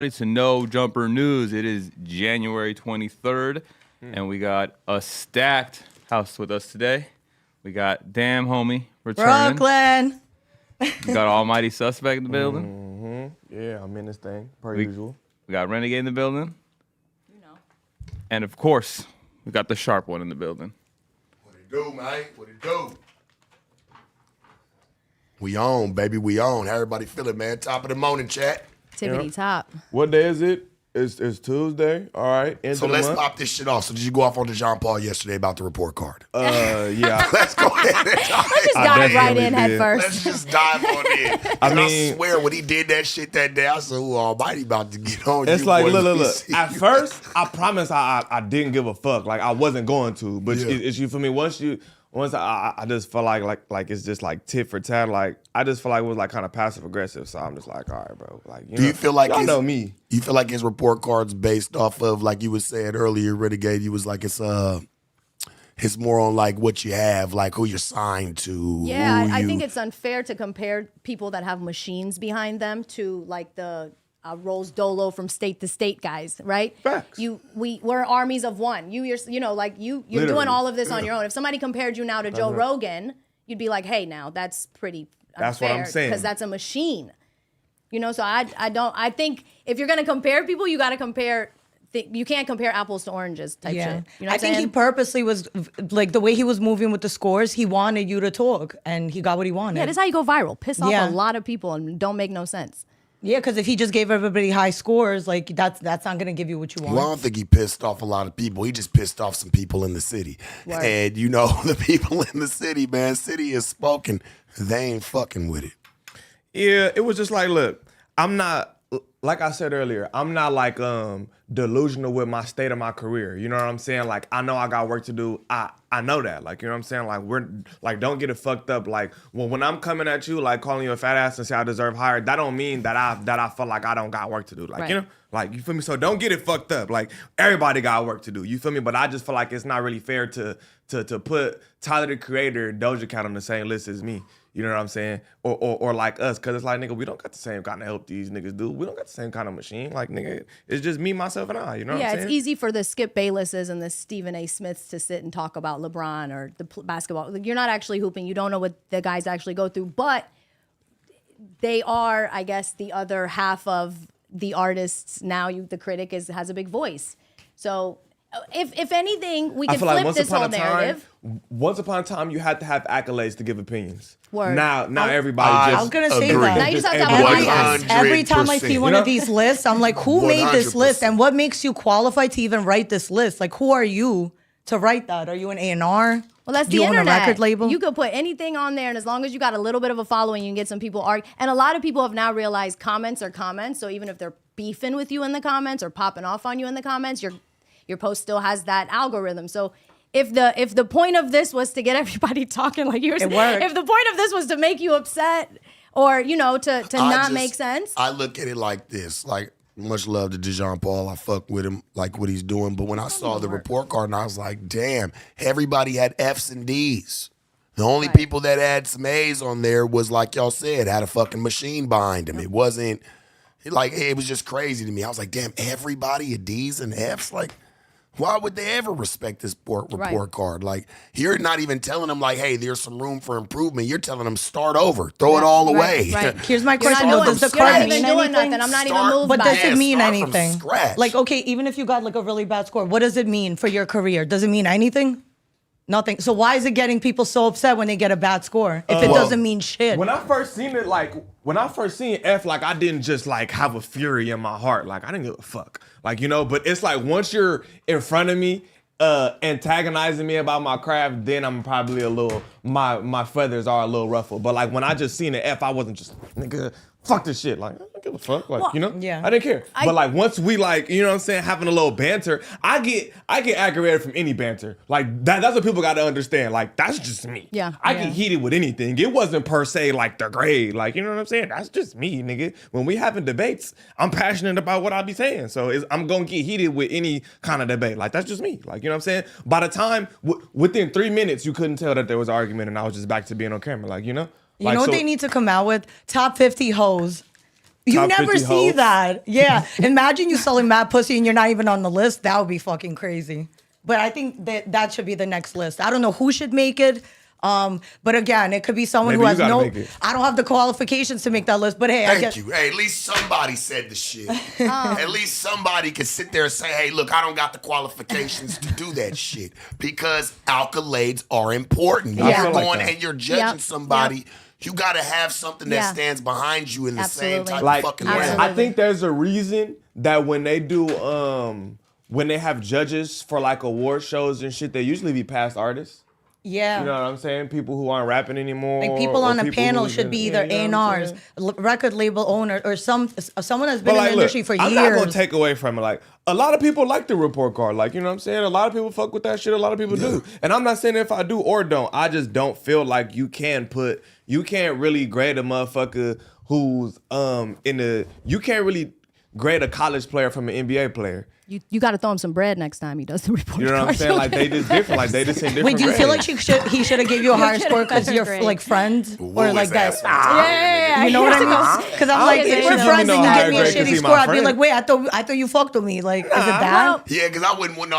To No Jumper News. It is January 23rd, and we got a stacked house with us today. We got Damn Homie returning. Brooklyn. We got Almighty Suspect in the building. Yeah, I'm in this thing, per usual. We got Renegade in the building. You know. And of course, we got the Sharp One in the building. What it do, man? What it do? We on, baby. We on. How everybody feeling, man? Top of the morning, chat. Tippity top. What day is it? It's Tuesday. All right. End So of the let's month. pop this shit off. So did you go off on the Jean Paul yesterday about the report card? Yeah. Let's go ahead and Let's just dive right in head did. first. Let's just dive on in. I swear, when he did that shit that day, I said, "Ooh, Almighty about to get on It's you." like, boys. look. Let me At see. first, I promise I didn't give a fuck. Like, I wasn't going to. But Yeah. it's you for me. Once I just felt like it's just like tit for tat. Like, I just feel like it was like kind of passive aggressive. So I'm just like, all right, bro. Like, Do you feel like y'all his- know me? You feel like his report card's based off of, like you was saying earlier, Renegade? You was like, it's more on like what you have, like who you're signed to. Yeah, who I you- think it's unfair to compare people that have machines behind them to like the Rose Dolo from state to state guys, right? Facts. We're armies of one. You're doing Literally. all of this on your own. If somebody compared you now to Joe Rogan, you'd be like, hey, now that's pretty unfair. That's what I'm saying. Because that's a machine. So I think if you're gonna compare people, you got to compare. You can't compare apples to oranges type shit. You know what I think he purposely was like the way he was moving with the scores. He wanted you to talk, and he got what he wanted. Yeah, this is how you go viral. Piss off Yeah. a lot of people and don't make no sense. Yeah, because if he just gave everybody high scores, like that's not gonna give you what you want. Well, I don't think he pissed off a lot of people. He just pissed off some people in the city. Word. And the people in the city, man, city is spoken. They ain't fucking with it. Yeah, it was just like, look, I'm not, like I said earlier, I'm not like delusional with my state of my career. You know what I'm saying? Like, I know I got work to do. I know that. Like, you know what I'm saying? Like, we're like, don't get it fucked up. Like, when I'm coming at you, like calling you a fat ass and say I deserve higher, that don't mean that I feel like I don't got work to do. Like, Right. you know, like, you feel me? So don't get it fucked up. Like, everybody got work to do. You feel me? But I just feel like it's not really fair to put Tyler the Creator, Doja Cat on the same list as me. You know what I'm saying? Or like us, because it's like, nigga, we don't got the same kind of help these niggas do. We don't got the same kind of machine. Like, nigga, it's just me, myself, and I. You know what I'm saying? It's easy for the Skip Baylesses and the Stephen A. Smiths to sit and talk about LeBron or the basketball. Like, you're not actually hooping. You don't know what the guys actually go through. But they are, I guess, the other half of the artists. Now the critic has a big voice. So if anything, we can flip this whole narrative. Once upon a time, you had to have accolades to give opinions. Word. Now everybody I just I was gonna say agree. that. Now you just have to Everybody- have a bias. Every time I see 100%. one You of know? these lists, I'm like, who made this 100%. list, and what makes you qualified to even write this list? Like, who are you to write that? Are you an A&R? Well, that's Do the you own a internet. record label? You could put anything on there, and as long as you got a little bit of a following, you can get some people argue. And a lot of people have now realized comments are comments. So even if they're beefing with you in the comments or popping off on you in the comments, your post still has that algorithm. So if the point of this was to get everybody talking like you were saying, worked. if the point of this was to make you upset or to not make sense, I look at it like this. Like, much love to Jean Paul. I fuck with him, like what he's doing. But when I saw the report card, and I was like, damn, everybody had F's and D's. The only people that had some A's on there was, like y'all said, had a fucking machine behind them. It wasn't, like, it was just crazy to me. I was like, damn, everybody had D's and F's? Like, why would they ever respect this report card? Like, you're not even telling them, like, hey, there's some room for improvement. You're telling them, start over. Throw it all away. right. Here's my you're question. not Does the you're not card even mean doing anything? nothing. I'm not Start- even moved But by does it. it mean start from anything? scratch. Like, okay, even if you got like a really bad score, what does it mean for your career? Does it mean anything? Nothing. So why is it getting people so upset when they get a bad score if it doesn't mean shit? When I first seen it, when I first seen F, like, I didn't just like have a fury in my heart. Like, I didn't give a fuck. Like, but it's like once you're in front of me, antagonizing me about my craft, then I'm probably a little, my feathers are a little ruffled. But like when I just seen the F, I wasn't just, nigga, fuck this shit. Like, I don't give a fuck. Like, yeah. I didn't care. But like once we like, you know what I'm saying, having a little banter, I get aggravated from any banter. Like that's what people gotta understand. Like, that's just me. Yeah. I get heated with anything. It wasn't per se like the grade. Like, you know what I'm saying? That's just me, nigga. When we having debates, I'm passionate about what I be saying. So I'm gonna get heated with any kind of debate. Like, that's just me. Like, you know what I'm saying? By the time, within 3 minutes, you couldn't tell that there was an argument and I was just back to being on camera. Like, you know? You know what they need to come out with? Top 50 hoes You top never 50 see hoes. that. Yeah. Imagine you selling mad pussy and you're not even on the list. That would be fucking crazy. But I think that should be the next list. I don't know who should make it. But again, it could be someone Maybe who you has gotta no. make it. I don't have the qualifications to make that list. But hey, I Thank guess you. Hey, at least somebody said the shit. At least somebody could sit there and say, hey, look, I don't got the qualifications to do that shit. Because accolades are important. When Yeah. you're like going that. and you're judging Yep. somebody, you got to have something that Yeah. stands behind you in the same Absolutely. type Like, of fucking Absolutely. way. I think there's a reason that when they do, when they have judges for like award shows and shit, they usually be past artists. yeah. You know what I'm saying? People who aren't rapping anymore. Like people or on a people panel who's should in- be yeah, either you know what I'm A&Rs, saying? record label owner, or someone that's been But in the industry for I'm years. not gonna take away from it. Like a lot of people like the report card. Like, you know what I'm saying? A lot of people fuck with that shit. A lot of people do. And I'm not saying if I do or don't. I just don't feel like you can't really grade a motherfucker who's you can't really grade a college player from an NBA player. You got to throw him some bread next time he does the report. You know what I'm card. saying? Like they just different. Like they just in different. Wait, do you feel like grades. he should have gave you a higher should have score because better you're grade. like friends Woo or like his that? ass. Yeah, You know what I mean? mean? Because I'm like, Okay, if so we're you friends know and you higher give me a grade 'cause shitty he's my score, I'd be friend. like, wait, I thought you fucked with me. Like, is it that? Well, Yeah, because I wouldn't want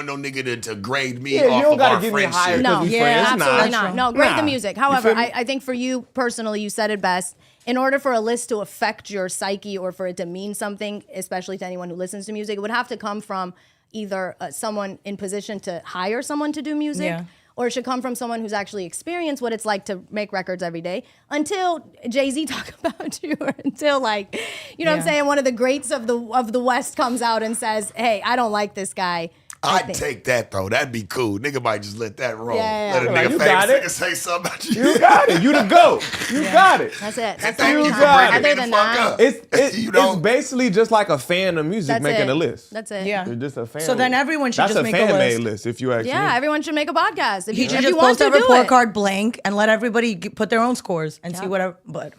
no nigga to grade me Yeah, you off don't of gotta our give me friendship. higher No, because we yeah, friends. absolutely Nah. not. No, grade Nah. the music. You However, feel me? I think for you personally, you said it best. In order for a list to affect your psyche or for it to mean something, especially to anyone who listens to music, it would have to come from either someone in position to hire someone to do music, Yeah. or it should come from someone who's actually experienced what it's like to make records every day. Until Jay-Z talk about you, or until like, you know what I'm Yeah. saying, one of the greats of the West comes out and says, "Hey, I don't like this guy." I'd take that though. That'd be cool. Nigga might just let that roll. Yeah, yeah, Let a yeah. Like, nigga you famous got it. nigga say something about you. You got it. You the GOAT. You got it. That's it. That's Thank all you the for time. bringing me Other the than fuck that, up. It's You know? it's basically just like a fan of music that's making it. a list. That's it. Yeah. It's just a fan. So then list. everyone should That's just a make a fan-made list. list. If you ask Yeah, me. everyone should make a podcast. If He you, should if just you want post to a do report it. card blank and let everybody put their own scores and see whatever. But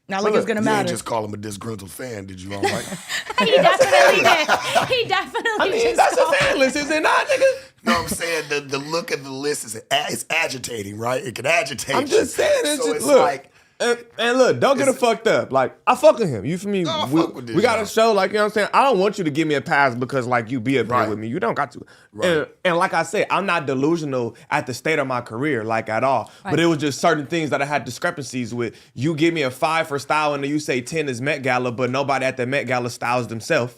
not like it's gonna You ain't matter. just call him a disgruntled fan, did you? All right. He definitely did. He definitely I mean, just that's a called- fan list, is it not, nigga? No, I'm saying the look of the list is it's agitating, right? It can agitate. I'm just saying, it's so just it's look. like And look, don't get it fucked up. Like, I fuck with him. You feel me? No, I we fuck with this we got a guy. show, like, you know what I'm saying? I don't want you to give me a pass because, like, you be up here Right. with me. You don't got to. Right. And like I said, I'm not delusional at the state of my career, like, at all. But it was just certain things that I had discrepancies with. You give me a 5 for style and then you say 10 is Met Gala, but nobody at the Met Gala styles themselves.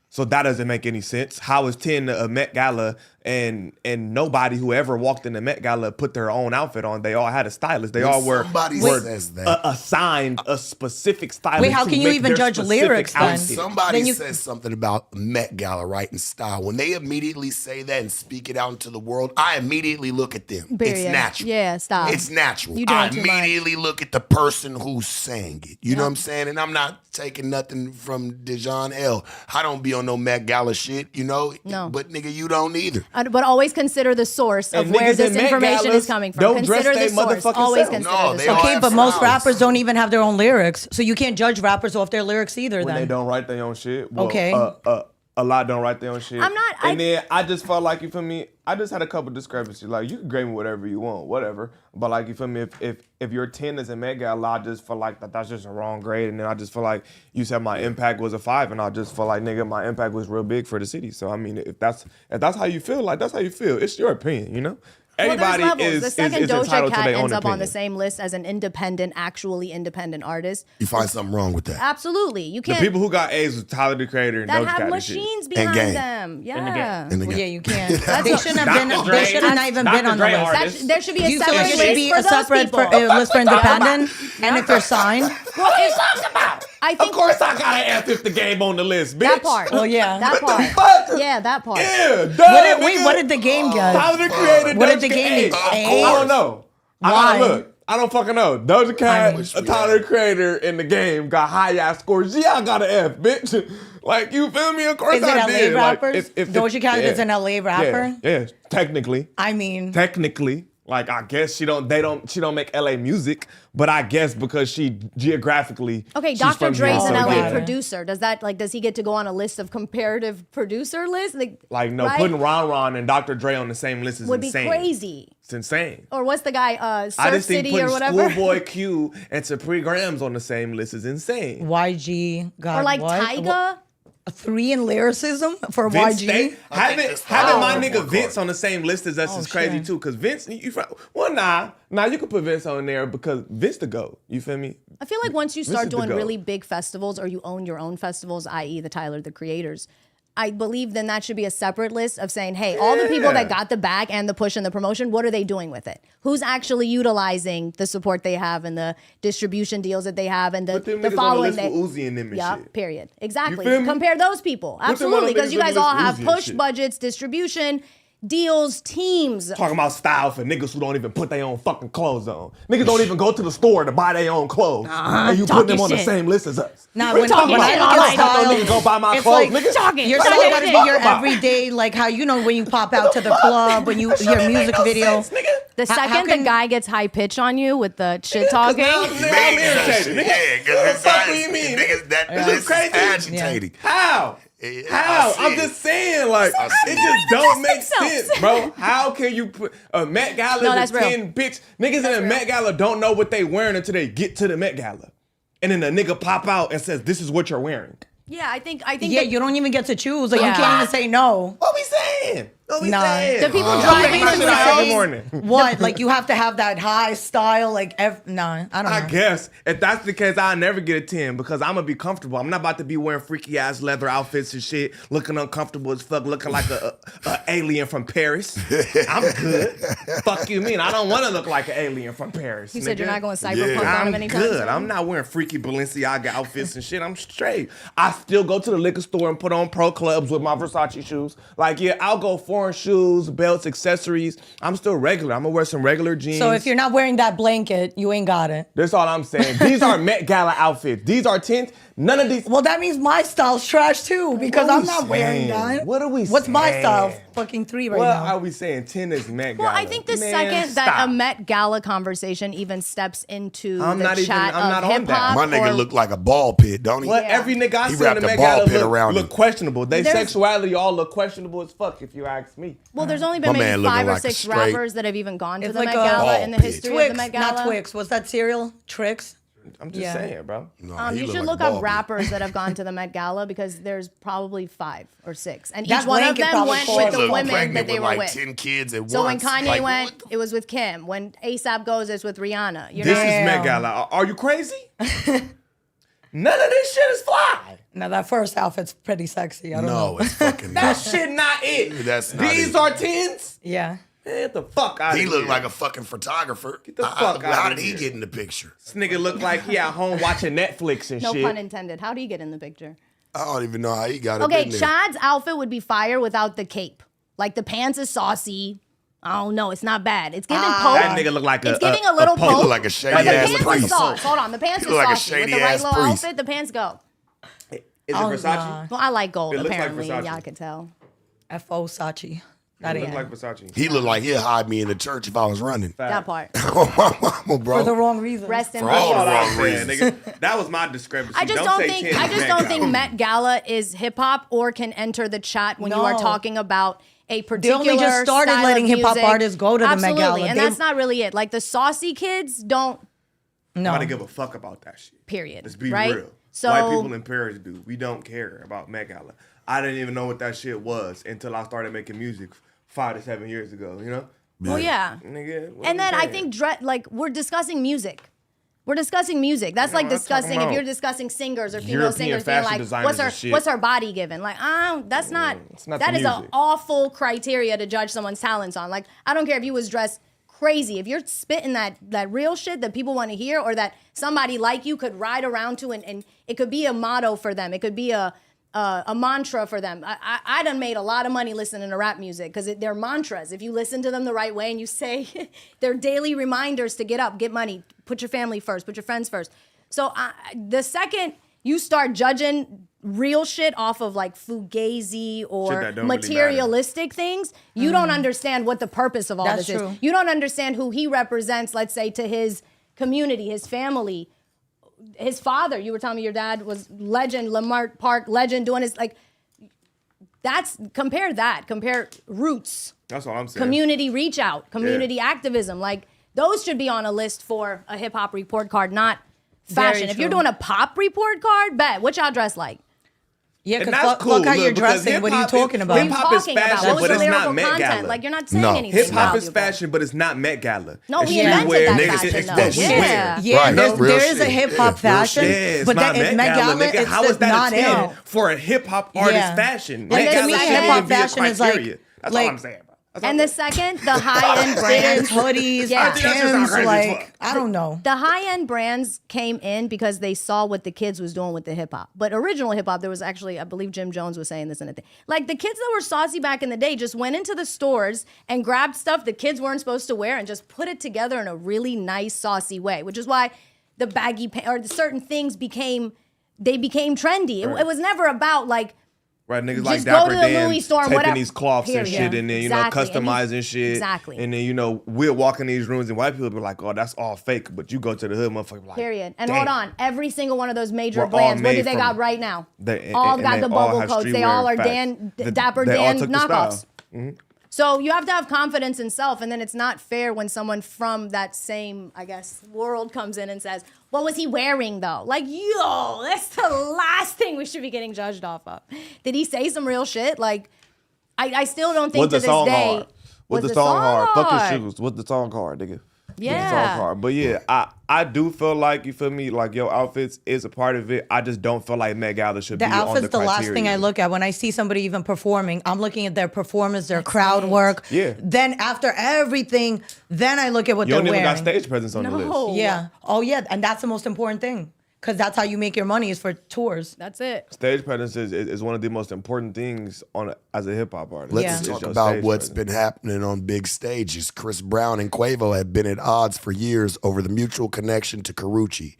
So that doesn't make any sense. How is 10 a Met Gala and nobody who ever walked in the Met Gala put their own outfit on? They all had a stylist. They When all were somebody says that. assigned a specific stylist. Wait, how to can you make even their judge specific lyrics then? outfit. Somebody Then you- says something about Met Gala, right, and style. When they immediately say that and speak it out into the world, I immediately look at them. It's Period. natural. Yeah, stop. It's natural. You doing I too much. immediately look at the person who's saying it. You know what I'm saying? And I'm not taking nothing from Dejon L. I don't be on no Met Gala shit, you know? No. But nigga, you don't either. But always consider the source of And where niggas this in Met information Galas is coming from. don't dress Consider they the source. motherfucking Always self. consider No, the they source. all Okay, have but most styles. rappers don't even have their own lyrics, so you can't judge rappers off their lyrics either. When then they don't write their own shit. Well, Okay. A lot don't write their own shit. I'm not- And then I just felt like, you feel me? I just had a couple discrepancies. Like, you can grade me whatever you want, whatever. But like, you feel me? If your 10 is a Met Gala, I just feel like that's just a wrong grade. And then I just feel like you said my impact was a 5, and I just feel like, nigga, my impact was real big for the city. So I mean, if that's how you feel, like that's how you feel. It's your opinion, you know. Well, there's Everybody levels. is The second entitled Doja to Cat their own ends up on opinion. the same list as an independent, actually independent artist. You find something wrong with that. Absolutely, you The can't. people who got A's was Tyler the Creator and that Doja have Cat and shit. machines And behind Gang. them. Yeah. And again, yeah, you can't. They what- shouldn't have been. Dr. They Dre- should have not even Dr. been on the Dre list. artist. There should be a You separate think it should list be for a those separate people. list for independent, and if you're signed, Well, I Of think course I got to ask if the game on the list, bitch. that part. Oh, yeah. that What the part. fuck? Yeah, that part. Yeah, duh, wait, what did the game get? Tyler the Creator, What did Doja the game Cat. get? I don't know. I Why? gotta look. I don't fucking know. Doja Cat, wish a we Tyler the had. Creator in the game got high ass scores. Yeah, I got an F, bitch. Like, you feel me? Of course Is it I LA did. rappers? Like, Doja Cat is an LA rapper? Yeah, technically. I mean, Technically. Like I guess she don't make LA music, but I guess because she geographically Okay, she's Dr. from Dre's here, an so LA yeah. producer. Does he get to go on a list of comparative producer lists? Like no, right? putting Ron Ron and Dr. Dre on the same list is would insane. be crazy. It's insane. Or what's the guy, I Surf just think City or putting whatever? Schoolboy Q and Supreme Grams on the same list is insane. YG got Or like what? Tyga? A 3 in lyricism for Vince YG. Stay, having that's my fine. nigga Vince on the same list as us is crazy shit. too. Cause Vince, nah, you can put Vince on there because Vince the GOAT. You feel me? I feel like once you This start is the doing GOAT. really big festivals or you own your own festivals, i.e. the Tyler, the Creators, I believe then that should be a separate list of saying, hey, all the people that got the bag and the push and the promotion, what are they doing with it? Who's actually utilizing the support they have and the distribution deals that they have and Put them the niggas on the following? list with Uzi and them and shit. Period. Exactly. feel me? Compare those people. them on Absolutely. the Because you niggas guys on the all list have with Uzi and push shit. budgets, distribution, deals, teams. Talking about style for niggas who don't even put their own fucking clothes on. Niggas don't even go to the store to buy their own clothes. And you put Talking them on the shit. same list as us. Nah, We when talking I about look at style, style, don't need to go buy my it's clothes, like, nigga. talking. Your Talking style gotta shit. be your Fuck about. everyday, like how when you pop out to the club, when your music video. The How second can- the guy gets high pitch on you with the shit talking. I'm irritated, nigga. Yeah, What the because fuck do you mean? niggas that This this is is crazy. agitating. How? Yeah, How? I see I'm it. just saying, like, I see it it. just don't make themselves. sense, bro. How can you put a Met Gala No, with that's real. 10 bitch? Niggas in a Met Gala don't know what they wearing until they get to the Met Gala. And then the nigga pop out and says, this is what you're wearing. Yeah, I think Yeah, that you don't even get to choose. Like you Yeah. can't even say no. What we saying? What we Nah. saying? The people I driving make my to shit the out every city- morning. What? Like you have to have that high style. Like nah, I don't know. I guess if that's the case, I'll never get a 10 because I'm gonna be comfortable. I'm not about to be wearing freaky ass leather outfits and shit, looking uncomfortable as fuck, looking like a alien from Paris. I'm good. Fuck you mean? I don't want to look like an alien from Paris. you said you're nigga. not going cyberpunk Yeah. on him I'm anytime good. soon. I'm not wearing freaky Balenciaga outfits and shit. I'm straight. I still go to the liquor store and put on pro clubs with my Versace shoes. Like, yeah, I'll go foreign shoes, belts, accessories. I'm still regular. I'm gonna wear some regular jeans. So if you're not wearing that blanket, you ain't got it. That's all I'm saying. These are Met Gala outfits. These are tints. None of these. Well, that means my style's trash too because What are I'm we not wearing saying? that. What are we What's my saying? style? Fucking 3 right What now. are we saying? 10 is Met Gala. Well, I think the Man, second that stop. a Met Gala conversation even steps into I'm the not even- chat I'm not of on hip that. hop, My nigga or, look like a ball pit, don't he? What Yeah. every nigga I He see in wrapped the a Met ball Gala pit around look him. questionable. They There's- sexuality all look questionable as fuck if you ask me. well, there's only been My man maybe looking 5 or like a 6 straight- rappers that have even gone to It's the like Met a Gala ball in the pit. history of Twix, the Met Gala. not Twix. What's that cereal? Trix. I'm just Yeah. saying, bro. No, he You should like look a ball up pit. rappers that have gone to the Met Gala because there's probably 5 or 6, and That each one of blanket them probably went falls with the Look women pregnant that they with were like with. 10 kids at So when once. Kanye Like, went, what the- it was with Kim. When ASAP goes, it's with Rihanna. You This know? is Met Damn. Gala. Are you crazy? None of this shit is fly. Now that first outfit's pretty sexy. I don't know. No, it's fucking That not. shit not it. That's not These it. are 10s. Yeah. Man, get the fuck out of He here. looked like a fucking photographer. Get the fuck How outta did he here. get in the picture? This nigga look like he at home watching Netflix and No shit. pun intended. How do you get in the picture? I don't even know how he got it Okay, in there. Chad's outfit would be fire without the cape. Like the pants is saucy. I don't know. It's not bad. It's giving Pope. That nigga look like It's giving a little Pope. Pope. He look like a shady but the ass pants priest. is sauce. Hold on. The pants He is look like a saucy. With shady the right ass little priest. outfit, the pants go. Is it Oh, Versace? nah. Well, I like gold, It looks like apparently. Versace. Y'all could tell. F.O. Sachi. That It look ain't. like Versace. He looked like he'd hide me in the church if I was running. That part. Oh, my mama, bro. For the wrong reason. Rest in For peace. all the That's all wrong I'm saying, reasons. nigga. That was my discrepancy. I just don't say think 10 I is just Met don't Gala. think Met Gala is hip hop or can enter the chat when you are No. talking about a particular only just started style letting of hip-hop music. artists go to the Met Absolutely, Gala. and They- that's not really it. Like the saucy kids don't. No. Nobody give a fuck about that shit. Period. Let's be right? real. So White people in Paris do. We don't care about Met Gala. I didn't even know what that shit was until I started making music 5 to 7 years ago. You know, well, yeah. nigga. what And we then I saying? think like we're discussing music. We're discussing music. That's like I'm talking discussing if about you're discussing singers or female European singers being fashion like, designers and shit. what's her body given? Like, that's not. it's not that the is an music. awful criteria to judge someone's talents on. Like, I don't care if you was dressed crazy. If you're spitting that real shit that people want to hear, or that somebody like you could ride around to, and it could be a motto for them. It could be a mantra for them. I done made a lot of money listening to rap music because they're mantras. If you listen to them the right way and you say they're daily reminders to get up, get money, put your family first, put your friends first. So the second you start judging real shit off of like fugazi or that don't really materialistic things, you don't understand what the purpose of all That's this true. is. You don't understand who he represents, let's say, to his community, his family, his father. You were telling me your dad was legend, Lamar Park legend, doing his like. Compare roots. That's all I'm saying. Community reach out, community activism. Like those should be on a list for a hip hop report card, not fashion. If you're true. doing a pop report card, bet what y'all dress like. Yeah, And because that's fuck, cool. look how Look, you're because dressing. What are you hip-hop talking is- about? hip-hop is Talking about fashion, what's but the it's not lyrical Met content? Gala. Like you're not saying No. anything. Hip hop is valuable. fashion, but it's not Met Gala. No, It's we just invented wear- that niggas, fashion, it's though. that we Yeah. wear. Yeah, Right, there's, real there is a shit. hip Yeah, hop real fashion, shit. Yeah, it's but not that Met Gala, nigga. it's How is that not a 10 it. for a hip hop artist Yeah. fashion? Like, Met to Gala me, shouldn't hip-hop even be a fashion is like- criteria. That's like- all I'm saying, bro. That's And all- the second, the high-end brands, hoodies, Yeah. I think that's just Timbs, outrageous like fuck. I don't know. the high-end brands came in because they saw what the kids was doing with the hip-hop. But original hip-hop, there was actually, I believe Jim Jones was saying this in a thing. Like the kids that were saucy back in the day just went into the stores and grabbed stuff the kids weren't supposed to wear and just put it together in a really nice, saucy way, which is why the baggy or the certain things became trendy. It was never about like, Right, niggas like just go Dapper to the Dan Louis store and taking whatever. these cloths and Period. shit, and then Exactly. And customizing shit. Exactly. And then we'll walk in these rooms and white people be like, "Oh, that's all fake," but you go to the hood, motherfucker, like, period. And damn. hold on, every single one of those major We're all brands, what do made they from- got right now? They- all and got they the all bubble have coats. They all are streetwear Dapper They all Dan took the style. knockoffs. So you have to have confidence in self, and then it's not fair when someone from that same, I guess, world comes in and says, "What was he wearing though?" Like, yo, that's the last thing we should be getting judged off of. Did he say some real shit? Like, I still don't think Was to the this song day. hard? Was the song hard? Fuck your shoes. Was the song hard, nigga? Yeah. Was the song hard? But yeah, I do feel like, you feel me, like your outfits is a part of it. I just don't feel like Met Gala should The be on the outfit's the last criteria. thing I look at when I see somebody even performing. I'm looking at their performance, their crowd work. Yeah. Then after everything, then I look at what You they're don't even wearing. got stage presence on the list. No. Yeah. Oh yeah, and that's the most important thing, because that's how you make your money is for tours. That's it. Stage presence is one of the most important things as a hip hop artist. Let's Yeah. It's talk your about stage what's presence. been happening on big stages. Chris Brown and Quavo have been at odds for years over the mutual connection to Carucci,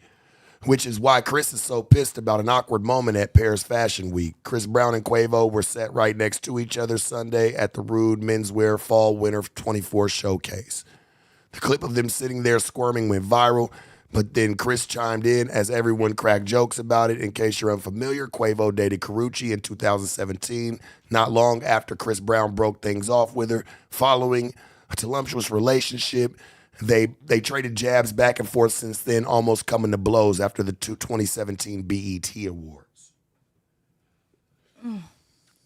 which is why Chris is so pissed about an awkward moment at Paris Fashion Week. Chris Brown and Quavo were set right next to each other Sunday at the Rude Menswear Fall Winter 24 showcase. The clip of them sitting there squirming went viral, but then Chris chimed in as everyone cracked jokes about it. In case you're unfamiliar, Quavo dated Carucci in 2017, not long after Chris Brown broke things off with her. Following a tumultuous relationship, they traded jabs back and forth since then, almost coming to blows after the 2017 BET Awards.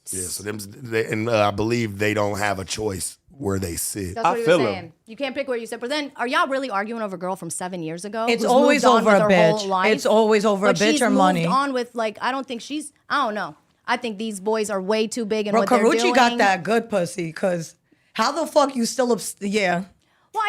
Yeah, so I believe they don't have a choice where they sit. That's I what he feel was him. saying. You can't pick where you sit. But then, are y'all really arguing over a girl from 7 years ago? It's who's always moved on over with a her whole bitch. life? It's always over a But bitch she's or moved money. on with, like, I don't think she's, I don't know. I think these boys are way too big in Bro, what they're doing. Carucci got that good pussy, because how the fuck you still yeah. Well,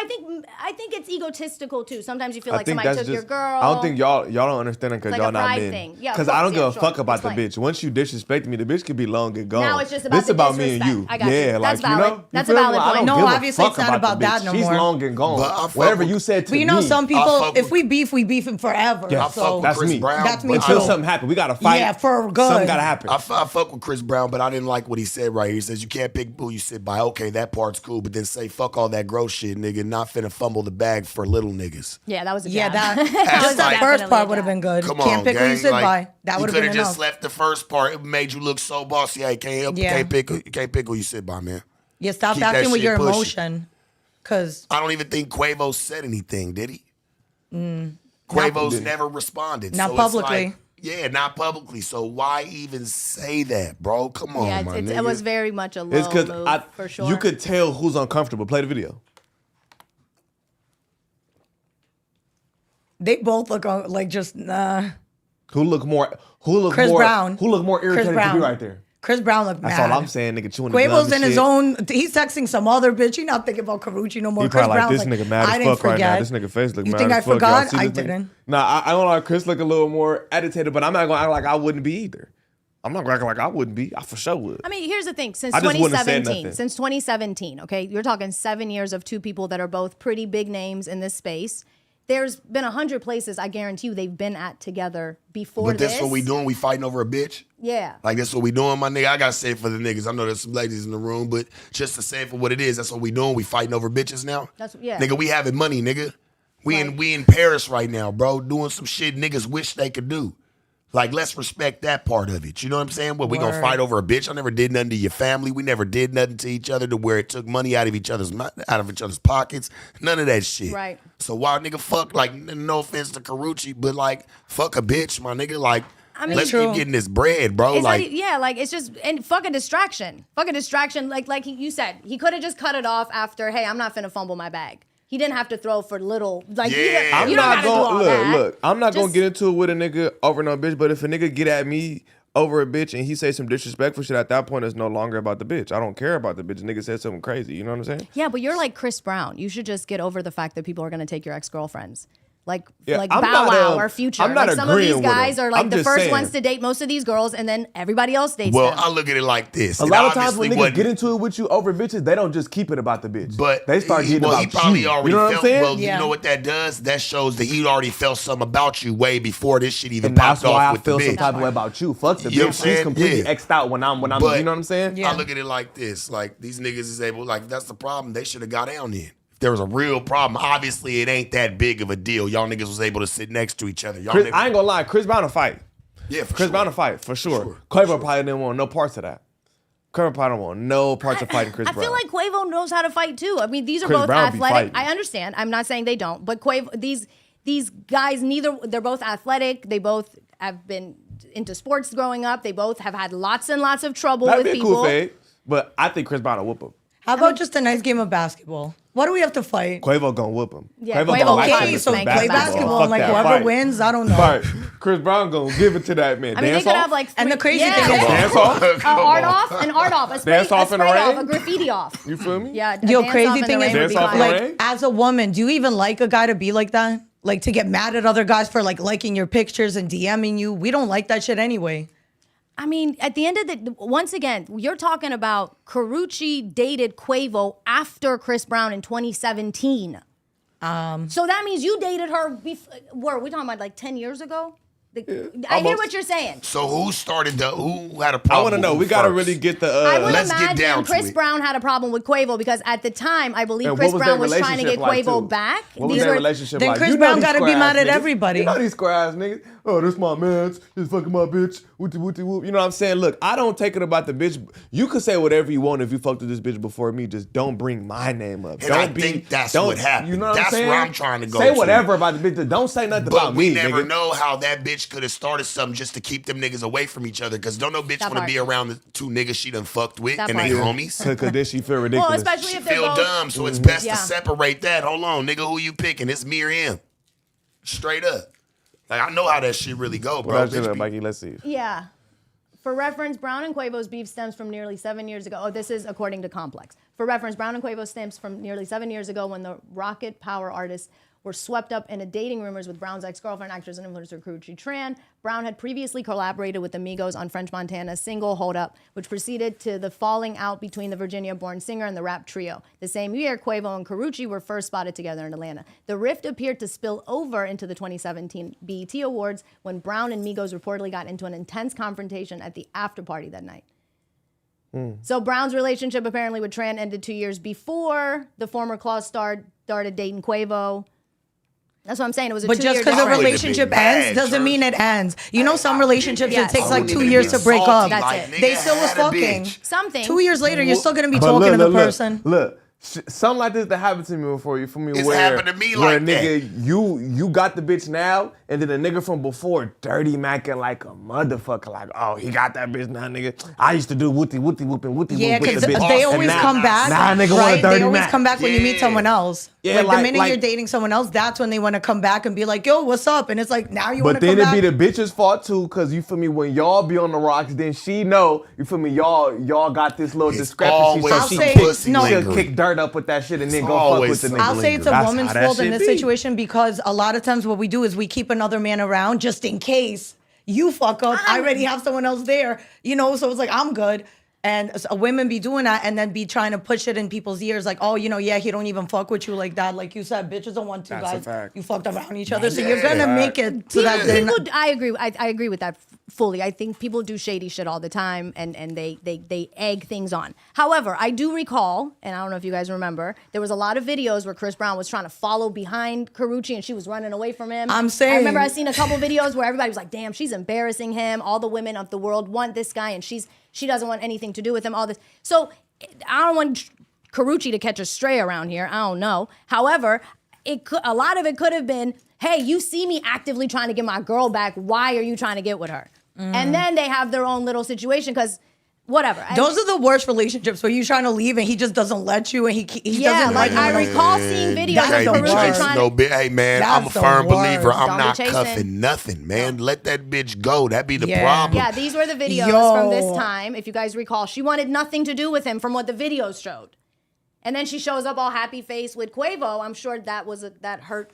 I think it's egotistical too. Sometimes you feel I like think somebody that's took your just. girl. I don't think y'all don't understand it because Like y'all a not pride men. thing. Yeah, of Because I don't course. give Yeah, a fuck sure. about the Explain. bitch. Once you disrespect me, the bitch could be long and gone. Now it's just about this the about me and disrespect. you. I got you. Yeah, That's like valid. you know. You That's a feel me? valid I don't point. No, give a obviously fuck it's not about the that bitch. no She's more. long and gone. But I fuck Whatever with- you said to But you know, me, some I people, fuck if with- we beef forever. Yeah, I so fuck with That's Chris me. Brown. That's me until too. something happens, we gotta fight. Yeah, for good. Something gotta happen. I fuck with Chris Brown, but I didn't like what he said right here. He says you can't pick who you sit by. Okay, that part's cool, but then say fuck all that gross shit, nigga. Not finna fumble the bag for little niggas. Yeah, that was a Yeah, jab. that just that like- first Definitely part a would have jab. been good. Come Can't on, pick who you gang. sit Like, by. That you would have could been have just enough. left the first part. It made you look so bossy. Yeah, you can't pick who you sit by, man. Yeah, stop Keep that acting with shit your pushing. emotion. Cause I don't even think Quavo said anything, did he? Quavo's never responded. Not so publicly. It's like, yeah, not publicly. So why even say that, bro? Come on, Yeah, my it nigga. was very much a It's low because move for sure. you could tell who's uncomfortable. Play the video. they both look like just Who look more? Chris Brown. Who look more Chris irritated to Brown. be right there? Chris Brown looked That's mad. all I'm saying, nigga. Chewing the gum Quavo's and in his shit. own. He's texting some other bitch. He not thinking about Carucci no more. He Chris probably like, Brown's this nigga mad I as didn't fuck right now. forget. This nigga face look You mad think as I fuck. Y'all forgot? see I this nigga? didn't. Nah, I don't like Chris look a little more agitated, but I'm not gonna act like I wouldn't be either. I'm not gonna act like I wouldn't be. I for sure would. I mean, here's the thing. Since I just wouldn't have said 2017, nothing. since 2017, okay, you're talking 7 years of two people that are both pretty big names in this space. there's been 100 places I guarantee you they've been at together before But this. that's what we doing. We fighting over a bitch. Yeah. Like, that's what we doing, my nigga. I gotta say it for the niggas. I know there's some ladies in the room, but just to say it for what it is, that's what we doing. We fighting over bitches now. Nigga, we having money, nigga. We in Paris right now, bro, doing some shit niggas wish they could do. Like, let's respect that part of it. You know what I'm saying? What, we gonna fight over a bitch? I never did nothing to your family. We never did nothing to each other to where it took money out of each other's pockets. None of that shit. Right. So why nigga fuck, like, no offense to Karuchi, but like, fuck a bitch, my nigga. Like, I mean, let's keep getting this bread, bro. It's Like, like it's just and fucking distraction. Fucking distraction. Like you said, he could have just cut it off after. Hey, I'm not finna fumble my bag. He didn't have to throw for little. Like, Yeah. you don't gotta do all that. Look, I'm not gonna Just- get into it with a nigga over no bitch, but if a nigga get at me over a bitch and he say some disrespectful shit, at that point it's no longer about the bitch. I don't care about the bitch. Nigga said something crazy. You know what I'm saying? Yeah, but you're like Chris Brown. You should just get over the fact that people are gonna take your ex-girlfriends. Like Yeah, like I'm Bow not, Wow or Future. I'm not like some of agreeing these with guys him. are like I'm the just first saying. ones to date most of these girls, and then everybody else dates well, them. I look at it like this. A lot of times when niggas get into it with you over bitches, they don't just keep it about the bitch. But they start getting he about probably you. already You know what I'm felt. saying? Well, Yeah. you know what that does? That shows that he already felt something about you way before this shit even And that's popped why off I with feel the some bitch. type of way about you. Fuck the You know what bitch. I'm saying? She's completely Yeah. X'd out when I'm But you know what I'm saying? Yeah. I look at it like this: like, these niggas is able. Like, that's the problem. They should have got down then. If there was a real problem, obviously it ain't that big of a deal. Y'all niggas was able to sit next to each other. Y'all Chris, niggas, I ain't gonna lie, Chris Brown to fight. yeah, for Chris sure. Brown to fight, for sure. Quavo probably didn't want no parts of that. Quavo probably don't want no parts of fighting Chris I Brown. feel like Quavo knows how to fight too. I mean, these are Chris both Brown be athletic. fighting. I understand. I'm not saying they don't, but Quavo, these guys, they're both athletic. They both have been into sports growing up. They both have had lots and lots of trouble That'd with be a people. cool fade, but I think Chris Brown will whoop him. How about just a nice game of basketball? Why do we have to fight? Quavo gonna whoop him. Yeah, Quavo Quavo gonna like fight. Okay, him so in Thank play you. basketball Fuck and like that, whoever fight. wins, I don't know. Fight. Chris Brown gonna give it to that man. I mean, Dance they could off? have like And the crazy yeah, thing is- Dance off? art off, an art off, a spray, Dance off a in the spray off, rain? a graffiti off. You feel me? Yeah, a Yo, dance crazy off in the thing rain is, would Dance be off in fine. the like rain? as a woman, do you even like a guy to be like that? Like to get mad at other guys for like liking your pictures and DMing you? We don't like that shit anyway. I mean, at the end of the, once again, you're talking about Karuchi dated Quavo after Chris Brown in 2017. So that means you dated her before, we're talking about like 10 years ago? I hear almost. what you're saying. So who had a problem? I want to know. with We who gotta first? really get the. I would let's get down imagine to Chris it. Brown had a problem with Quavo because at the time, I believe And Chris what was Brown their was trying to get relationship like, Quavo too? back. What was their relationship Then like? Chris You know Brown these gotta be square mad ass at niggas. everybody. You know these square ass niggas. Oh, this my man's. He's fucking my bitch. Wooty wooty whoop. You know what I'm saying? Look, I don't take it about the bitch. You could say whatever you want if you fucked with this bitch before me. Just don't bring my name up. And don't I be. think that's don't, what happened. You know what That's I'm saying? where I'm trying to go Say to. whatever about the bitch. Just don't say nothing But about we me, never nigga. know how that bitch could have started something just to keep them niggas away from each other. Because don't no bitch That want to part. be around the two niggas she done fucked with That and they part. homies. Cause then she feel ridiculous. Well, especially She if they're feel both. dumb, so it's best Yeah. to separate that. Hold on, nigga, who you picking? It's me or him. Straight up. Like, I know how that shit really go, bro. Well, that's Bitch just be- Mikey. Let's see. Yeah. For reference, Brown and Quavo's beef stems from nearly 7 years ago. Oh, this is according to Complex. For reference, Brown and Quavo stems from nearly 7 years ago when the Rocket Power artists were swept up in a dating rumors with Brown's ex-girlfriend, actress and influencer Karuchi Tran. Brown had previously collaborated with Amigos on French Montana's single Hold Up, which proceeded to the falling out between the Virginia-born singer and the rap trio. The same year, Quavo and Karuchi were first spotted together in Atlanta. The rift appeared to spill over into the 2017 BET Awards when Brown and Migos reportedly got into an intense confrontation at the after party that night. So Brown's relationship apparently with Tran ended 2 years before the former Claus star started dating Quavo. That's what I'm saying. It was a But 2 year just because a Y'all really relationship big bad, ends doesn't church. mean it ends. You know, some relationships Yes. it takes I like wouldn't 2 even years be to break salty, up. That's like, it. nigga They still was had a fucking. bitch. Something. 2 years later, you're still gonna be But talking to the look, person. Look, something like this that happened to me before. You for me? It's where, happened to me where like nigga, you got the bitch now, and then the nigga from before dirty macking like a motherfucker. Like, oh, he got that bitch now, nigga. I used to do whoopty whoopty whooping whoopty Yeah, whoop with because the bitch. they And always now- come back. Now nigga want a right? dirty They always Mac. come back when you meet Yeah. someone else. Yeah, like the minute like- you're dating someone else, that's when they want to come back and be like, "Yo, what's up?" And it's like now you want But to come then it back. be the bitch's fault too, cause you feel me, when y'all be on the rocks, then she know, you feel me, y'all got this little It's discrepancy. always I'll So she say- pussy no. she'll lingering. kick dirt up with that shit and then It's go fuck always with the some nigga. I'll say it's a That's woman's how that fault in shit this be. situation because a lot of times what we do is we keep another man around just in case you fuck up. I already have someone else there, you know. So it's like I'm good. And so women be doing that and then be trying to push it in people's ears like, oh, yeah, he don't even fuck with you like that. Like you said, bitches don't want to, That's a guys. fact. You fucked around each other. So you're going to make it to that. I agree. I agree with that fully. I think people do shady shit all the time and they egg things on. However, I do recall, and I don't know if you guys remember, there was a lot of videos where Chris Brown was trying to follow behind Karrueche and she was running away from him. I'm saying. I remember I seen a couple videos where everybody was like, damn, she's embarrassing him. All the women of the world want this guy and she doesn't want anything to do with him, all this. So I don't want Karrueche to catch a stray around here. I don't know. However, a lot of it could have been, hey, you see me actively trying to get my girl back. Why are you trying to get with her? And then they have their own little situation because whatever. Those are the worst relationships where you're trying to leave and he just doesn't let you and he doesn't like let you. I recall seeing videos of That's the Karrueche worst. trying to... Hey, man, That's I'm a the firm worst. believer. I'm Don't be not chasing. cuffing nothing, man. Let that bitch go. That be the Yeah. problem. Yeah, these were the videos from this time. If you guys recall, she wanted nothing to do with him from what the videos showed. And then she shows up all happy face with Quavo. I'm sure that hurt.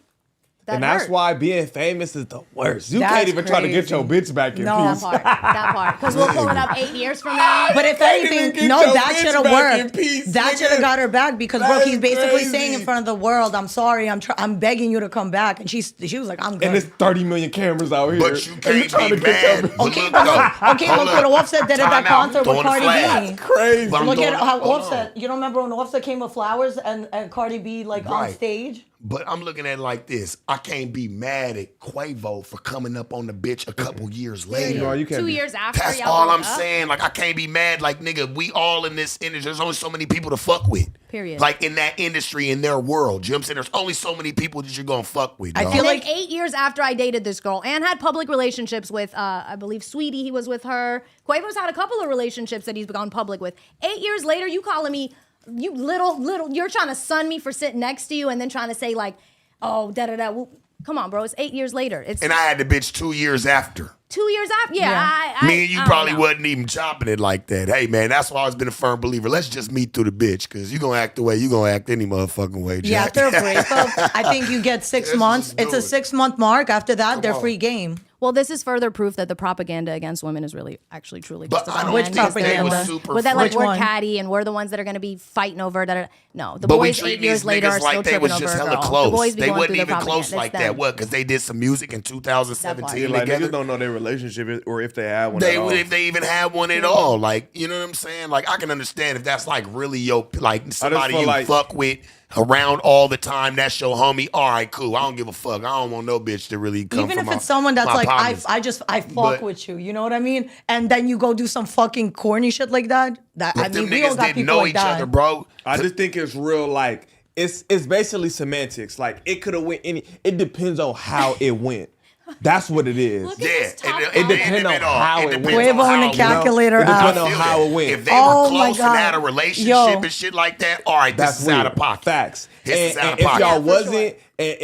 And that's why being famous is the worst. You That's can't even try to get crazy. your bitch back in No. peace. That part. Because we'll pull it up 8 years from now. But if Can't even anything, get no, your that bitch should have back in worked. peace, That nigga. should have got her back because That look, is he's basically crazy. saying in front of the world, "I'm sorry, I'm begging you to come back," and she was like, "I'm good." And there's 30 million cameras out here. But you and can't trying be to get your mad. bitch- But Okay, look, but though. okay, Hold look up. what Offset did at that Time out. concert with Throwing the Cardi flag. B. Crazy. But I'm Look doing- at how hold on. Offset. You don't remember when Offset came with flowers and Cardi B like on Right. stage? But I'm looking at it like this. I can't be mad at Quavo for coming up on the bitch a couple years later. No, you can't 2 be. years after That's y'all all broke I'm up. saying. Like, I can't be mad. Like, nigga, we all in this industry. There's only so many people to fuck with. Period. Like, in that industry, in their world. You know what I'm saying? There's only so many people that you're going to fuck with, I dog. feel And then like- 8 years after I dated this girl and had public relationships with, I believe, Sweetie, he was with her. Quavo's had a couple of relationships that he's gone public with. 8 years later, you calling me, you little, you're trying to sun me for sitting next to you and then trying to say like, oh, da-da-da. Well, come on, bro. It's 8 years later. It's And I had the bitch 2 years after. 2 years after. Yeah. Yeah. Me and you I don't probably know. wasn't even chopping it like that. Hey, man, that's why I've always been a firm believer. Let's just meet through the bitch, because you're going to act the way you're going to act any motherfucking way, Yeah, Jack. after a breakup, I think you get 6 Let's months. just It's do a it. 6-month mark. After that, they're on. free game. Well, this is further proof that the propaganda against women is really actually truly But just I about don't Which men. think because they they're the was propaganda? ones- super But that like Which we're one? catty and we're the ones that are going to be fighting over that. No, the But we boys 8 treat years these later are niggas still like they tripping was over just a hella girl. The close. boys be They going wasn't through the even propaganda. close like That's that. them. What? Because they did some music in 2017 Yeah, like together. niggas don't know their relationship or if they have one. They at all. would if they even had one at all. Like, you know what I'm saying? Like, I can understand if that's like really your like somebody feel you like- fuck with around all the time. That's your homie. All right, cool. I don't give a fuck. I don't want no bitch to really come Even from if it's someone that's my like, partners. I fuck But- with you, you know what I mean? And then you go do some fucking corny shit like that. That I If them mean, we all niggas got didn't people know like each that. other, bro. I just think it's real like it's basically semantics. Like it could have went any. It depends on how it went. That's what it is. Look at Yeah, this top it comment. depends on how it depends went. on Quavo how and the it went. calculator It depends out. on how it went. If they Oh were my close and had a God. relationship Yo. and shit like that, all right, That's this is weird. out of pocket. Facts. This is out of if pocket. y'all Yeah, for wasn't, and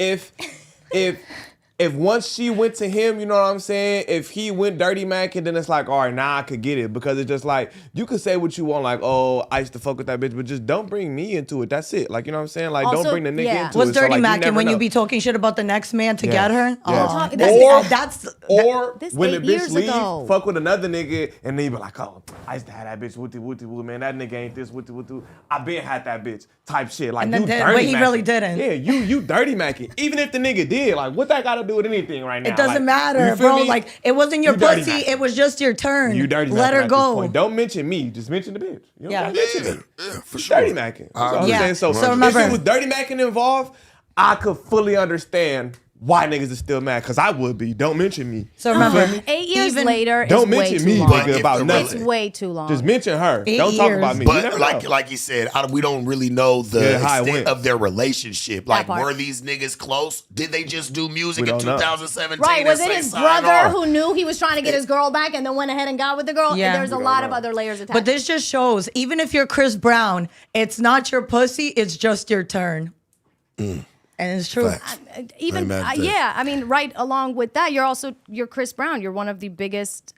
if once she went to him, you know what I'm saying? If he went dirty macking, then it's like, all right, now I could get it. Because it's just like, you could say what you want, like, oh, I used to fuck with that bitch, but just don't bring me into it. That's it. Like, you know what I'm saying? Like, Also, don't bring the nigga yeah. into What's it. So, dirty like, macking never when you know. be talking shit about the next man to Yeah. get her? Yeah. Oh, Or- that's Or This when the 8 bitch years leave, ago. fuck with another nigga, and then you be like, oh, I used to have that bitch, wooty, man. That nigga ain't this, wooty. I been had that bitch, type shit. Like, And then you did- dirty but he really macking. didn't. Yeah, you dirty macking. Even if the nigga did, like, what that got to do with anything right now? It doesn't Like, matter, you feel bro. me? Like it wasn't your You dirty pussy. macking. It was just your turn. You dirty Let macking her at this go. point. Don't mention me. Just mention the bitch. You don't Yeah. gotta mention me. Yeah, for You sure. dirty macking. That's all I'm Yeah. saying. So, So if remember- it was dirty macking involved, I could fully understand why niggas is still mad. Because I would be. Don't mention me. So remember, 8 years even- later Don't is way mention too me, long. nigga, But about if the nothing. It's way too long. Just mention her. 8 Don't talk years. about me. You But never know. like you said, we don't really know the Yeah, how it extent went. of their relationship. Like, part. were these niggas close? Did they just do music We in don't know. 2017? Right, and was it say his sayonara? brother who knew he was trying to get his girl back and then went ahead and got with the girl? Yeah. There's a We don't lot of know. other layers attached. But this just shows, even if you're Chris Brown, it's not your pussy. It's just your turn. And it's true. Facts. Even Amen to that. yeah, I mean, right along with that, you're Chris Brown. You're one of the biggest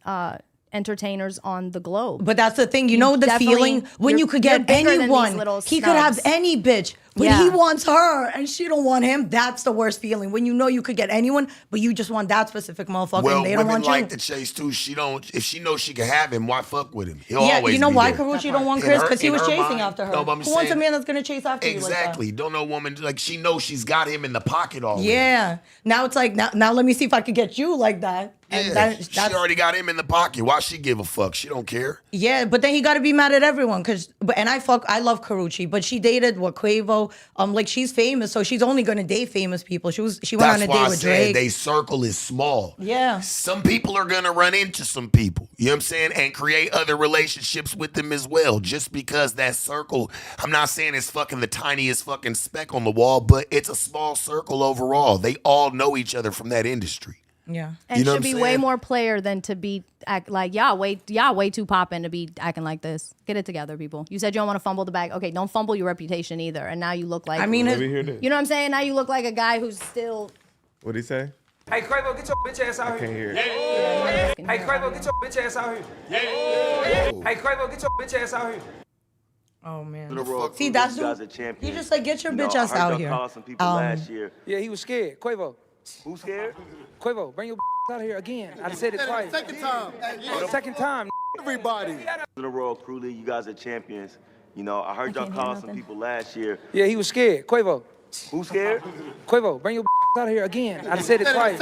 entertainers on the globe. But that's the thing, you know the definitely- feeling when you're- you could you're get bigger than these anyone. little He could have snubs. any bitch. When Yeah. he wants her and she don't want him, that's the worst feeling. When you know you could get anyone, but you just want that specific motherfucker Well, and they don't women want like you. to chase too. If she knows she can have him, why fuck with him? He'll Yeah, always you know be why there. Karrueche don't want In Chris? her- Because he in was her chasing mind- after her. No, but I'm Who wants a saying- man that's gonna chase after Exactly. Don't know woman like she knows she's got him in the pocket already. you like that? Yeah. Now it's like now let me see if I could get you like that. And Yeah, that's she already got him in the pocket. Why she give a fuck? She don't care. yeah, but then he got to be mad at everyone I love Karrueche, but she dated Quavo. Like she's famous, so she's only gonna date famous people. She went That's on a why date I with said Drake. they circle is small. Yeah. Some people are gonna run into some people. You know what I'm saying? And create other relationships with them as well. Just because that circle, I'm not saying it's fucking the tiniest fucking speck on the wall, but it's a small circle overall. They all know each other from that industry. Yeah. And You know should what I'm be way saying? more player than to be act like y'all way too poppin' to be acting like this. Get it together, people. You said you don't want to fumble the bag. Okay, don't fumble your reputation either. And now you look like I mean, Let me hear this. you know what I'm saying? Now you look like a guy who's still What'd he say? Hey, Quavo, get your bitch ass out Can't here. hear it. Hey, Quavo, get your bitch ass out here. Hey, Quavo, get your bitch ass out here. oh man. fuck See, You that's guys are he champions. just like get your You know, bitch I ass heard out y'all here. call some people last year. Yeah, he was scared. Quavo, Who scared? Quavo, bring your out here again. I said it twice. Second time. In the Royal Crew League, you guys are champions. You know, I heard y'all can't hear call some nothing. people last year. Yeah, he was scared. Quavo, Who scared? Quavo, bring your out here again. I said it twice.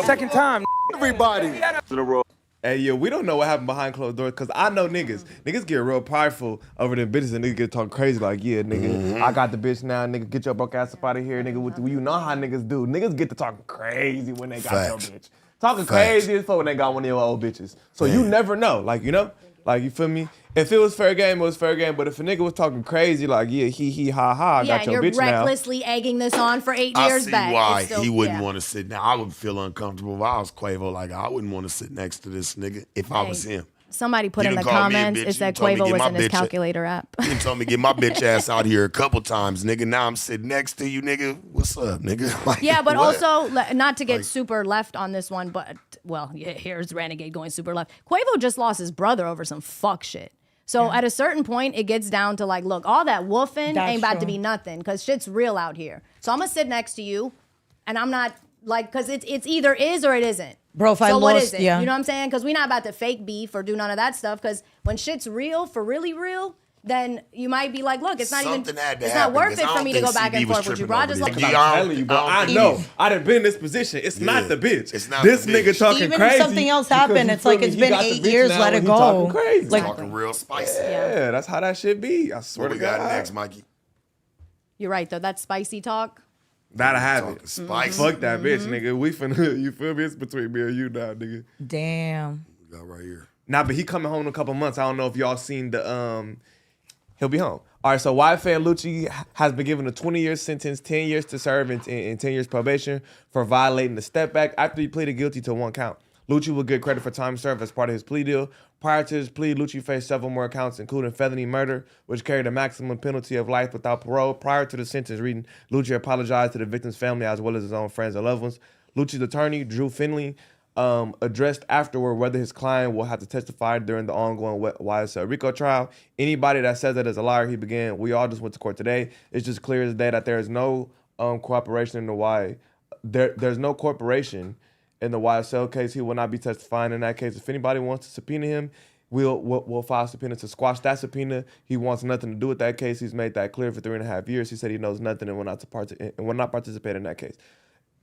Second time. In the Royal. Hey, yo, we don't know what happened behind closed doors because I know niggas. Niggas get real prideful over them bitches and niggas get talking crazy like, yeah, nigga, I got the bitch now, nigga, get your broke ass up out of here, nigga. You know how niggas do. Niggas get to talking crazy when they got Facts. your bitch. Talking Facts. crazy as fuck when they got one of your old bitches. So you never know, like, you know? Like, you feel me? If it was fair game, it was fair game. But if a nigga was talking crazy, like, yeah, he, ha, ha, I yeah, got and your you're bitch now. recklessly egging this on for 8 I years see back. why It's still- he wouldn't yeah. want to sit down. I would feel uncomfortable if I was Quavo. Like, I wouldn't want to sit next to this nigga if I was him. Somebody put You in done the called me a comments bitch. it You said told me Quavo get was my in his bitch- calculator app. You told me get my bitch ass out here a couple times, nigga. Now I'm sitting next to you, nigga. What's up, nigga? Like, Yeah, but what? also, not to get super left on this one, but, well, yeah, here's Renegade going super left. Quavo just lost his brother over some fuck shit. So at a certain point, it gets down to like, look, all that woofing That's ain't about to true. be nothing because shit's real out here. So I'm going to sit next to you and I'm not like, because it's either is or it isn't. Bro, if I so what lost- is it? yeah. You know what I'm saying? Because we're not about to fake beef or do none of that stuff because when shit's real, for really real, then you might be like, look, it's not Something even, had to it's happen, not worth 'cause it I for don't me to think go back CB and was forth with you, tripping bro. I over just this. like, Yeah, I'm telling you, bro. I know. I done been in this position. It's not the bitch. It's not this the nigga bitch. talking Even crazy. if something else because happened, you it's like feel me? it's He been got the 8 bitch years, now let and it he talking go. crazy. Like- Talking real spicy. Yeah, that's how that shit be. I swear What to we got God. next, Mikey? you're right, though. That's spicy talk. That'll have Talking it. spicy. Fuck that bitch, nigga. We finna, you feel me? It's between me and you now, nigga. Damn. We got right here. Nah, but he coming home in a couple months. I don't know if y'all seen the he'll be home. All right, so YFN Lucci has been given a 20-year sentence, 10 years to serve and 10 years probation for violating the step back after he pleaded guilty to one count. Lucci will get credit for time served as part of his plea deal. Prior to his plea, Lucci faced several more counts, including felony murder, which carried a maximum penalty of life without parole. Prior to the sentence reading, Lucci apologized to the victim's family as well as his own friends and loved ones. Lucci's attorney, Drew Finley, addressed afterward whether his client will have to testify during the ongoing YSL RICO trial. Anybody that says that is a liar, he began. We all just went to court today. It's just clear as day that there is no cooperation in the Y. There's no corporation in the YSL case. He will not be testifying in that case. If anybody wants to subpoena him, we'll file a subpoena to squash that subpoena. He wants nothing to do with that case. He's made that clear for 3.5 years. He said he knows nothing and will not participate in that case.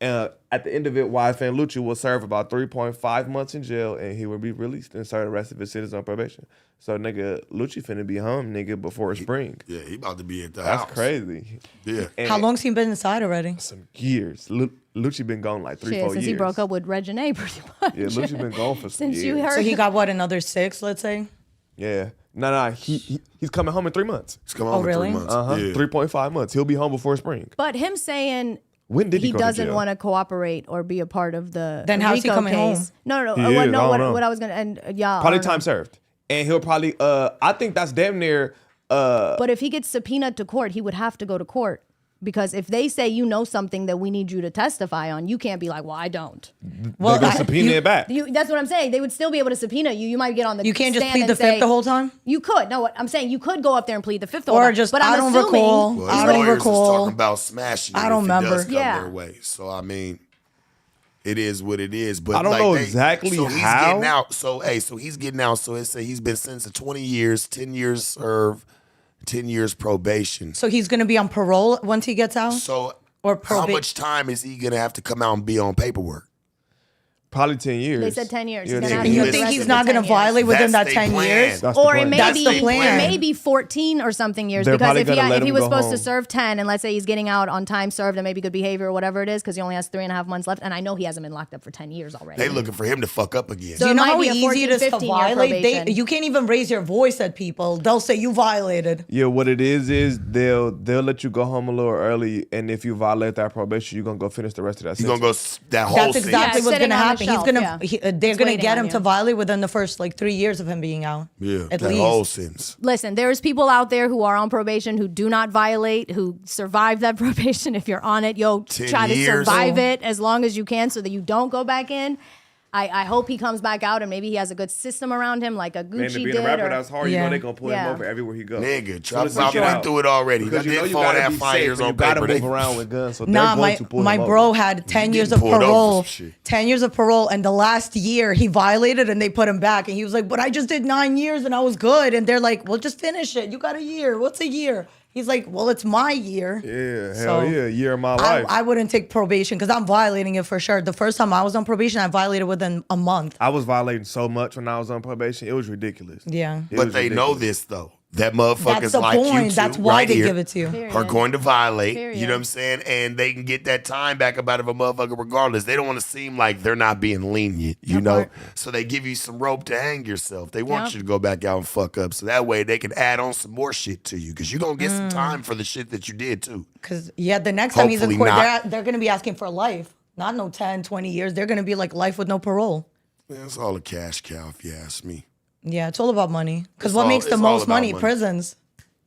At the end of it, YFN Lucci will serve about 3.5 months in jail, and he will be released and serve the rest of his sentence on probation. So, nigga, Lucci finna be home, nigga, before spring. Yeah, he about to be at the That's house. crazy. Yeah. And How long's he been inside already? some years. Lucci been gone like 3-4 Shit, years. since he broke up with Reginae, pretty much. Yeah, Lucci been gone for some Since years. you heard So he got what, another 6, let's say? Yeah. No, he's coming home in 3 months. He's come home in 3 really? months. Yeah. 3.5 months. He'll be home before spring. But him saying When did he go to doesn't jail? want to cooperate or be a part of the Then how's he RICO coming home? case. No, He is, I don't know. what I was gonna and y'all Probably I don't know. time served. And he'll probably, I think that's damn near, But if he gets subpoenaed to court, he would have to go to court. Because if they say you know something that we need you to testify on, you can't be like, well, I don't. Well, they're gonna subpoena it back. That's what I'm saying. They would still be able to subpoena you. You might get on the You can't just stand plead and the fifth the whole time? You could. No, what I'm saying, you could go up there and plead the fifth the whole Or time. just, but I don't assuming, recall. Well, I his don't lawyers was recall. talking about smashing it I don't if it does remember. come Yeah. their way. So I mean, it is what it is. But I don't like know they- exactly so he's how. getting out. So he's getting out. So it's he's been sentenced to 20 years, 10 years served, 10 years probation. So he's going to be on parole once he gets out? So Or how much time is he gonna have to come out and be on paperwork? Probably 10 years. They said 10 years. Yeah, He's gonna they- have And to you do the think rest he's of the not going 10 to years. violate within that That's 10 they years? That's the Or it plan. may That's be the plan. it may be 14 or something years. They're Because probably if gonna let he him was go supposed to home. serve 10, and let's say he's getting out on time served and maybe good behavior or whatever it is, because he only has 3.5 months left, and I know he hasn't been locked up for 10 years already. They looking for him to fuck up again. So Do you it know might how be a easy 14, it is to 15 year violate? probation. You can't even raise your voice at people. They'll say you violated. Yeah, what it is they'll let you go home a little early, and if you violate that probation, you're gonna go finish the rest of that. He's gonna sentence. go that whole That's scene. exactly Yeah, what's sitting going to on the happen. shelf, They're yeah. going to waiting get on him you. to violate within the first 3 years of him being out. Yeah, at that least. whole sentence. Listen, there's people out there who are on probation who do not violate, who survive that probation. If you're on it, 10 try to years. survive it as long as you can so that you don't go back in. I hope he comes back out and maybe he has a good system around him like a Man, Gucci to be did. a rapper, or- that's hard. You Yeah. know they gonna pull him Yeah. over everywhere he goes. Nigga, Soon as he Trump get went out. through it already. Because That you know did you phone gotta had be 5 safe, years and on you gotta paper. move They- around with guns, so they're Nah, going to pull my him bro over. had 10 You years getting of pulled over parole. for shit. 10 years of parole, and the last year he violated and they put him back. And he was like, but I just did 9 years and I was good. And they're like, well, just finish it. You got a year. What's a year? He's like, well, it's my year. Yeah, So, hell yeah, a year of my life. I wouldn't take probation because I'm violating it for sure. The first time I was on probation, I violated within a month. I was violating so much when I was on probation, it was ridiculous. Yeah. It But was they know ridiculous. this though. That motherfuckers That's the like you point. two, That's why right they here, give it to you. Period. are going to violate. You Period. know what I'm saying? And they can get that time back about of a motherfucker regardless. They don't want to seem like they're not being lenient, you know? part. So they give you some rope to hang yourself. They want Yep. you to go back out and fuck up. So that way they can add on some more shit to you. Because you're going to get Mm. some time for the shit that you did too. Because, yeah, the next time he's in Hopefully court, not. they're going to be asking for life. Not no 10, 20 years. They're going to be like life with no parole. Man, it's all a cash cow if you ask me. Yeah, it's all about money. Because It's what all- makes the it's all most about money? money. Prisons.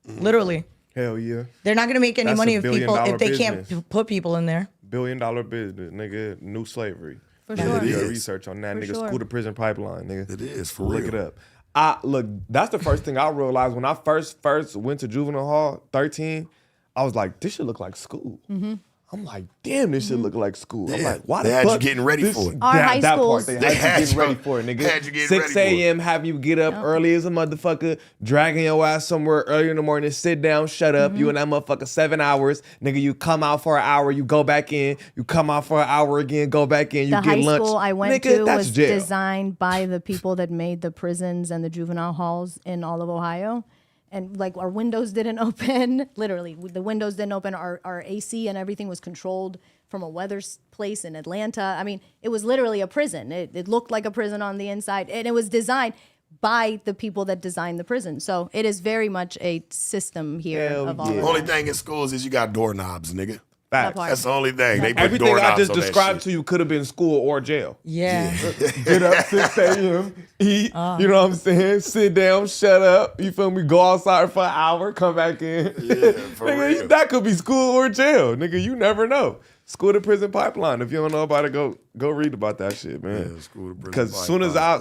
Literally. Hell yeah. They're not going to make any That's money a if people billion-dollar if they can't business. put people in there. $billion business, nigga. New slavery. For Nigga, sure. do your is. research on that, For nigga. sure. School to prison pipeline, nigga. It is, for Look real. it up. Look, that's the first thing I realized when I first went to juvenile hall, 13. I was like, this should look like school. Mm-hmm. I'm like, damn, this should look like school. I'm Yeah, like, why they the had you fuck? getting ready this- for it. Our high that schools- part, They they had had you getting you- ready for it, nigga. had you getting 6 ready for it. a.m. have you get up early as a motherfucker, dragging your ass somewhere early in the morning, sit down, shut up. You and that motherfucker 7 hours. Nigga, you come out for an hour, you go back in. You come out for an hour again, go back in. You The get high lunch. school I went Nigga, to that's was jail. designed by the people that made the prisons and the juvenile halls in all of Ohio. And like our windows didn't open, literally, the windows didn't open. Our AC and everything was controlled from a weather place in Atlanta. I mean, it was literally a prison. It looked like a prison on the inside, and it was designed by the people that designed the prison. So it is very much a system here Hell of all yeah. of The only that. thing in schools is you got doorknobs, nigga. Facts. part. That's the only thing. They put Everything I doorknobs just on that described shit. to you could have been school or jail. Yeah. Get up 6 a.m., eat, you know what I'm saying? Sit down, shut up, you feel me? Go outside for an hour, come back in. Yeah, for Nigga, real. that could be school or jail. Nigga, you never know. School to prison pipeline. If you don't know about it, go read about that shit, man. Yeah, school to prison Because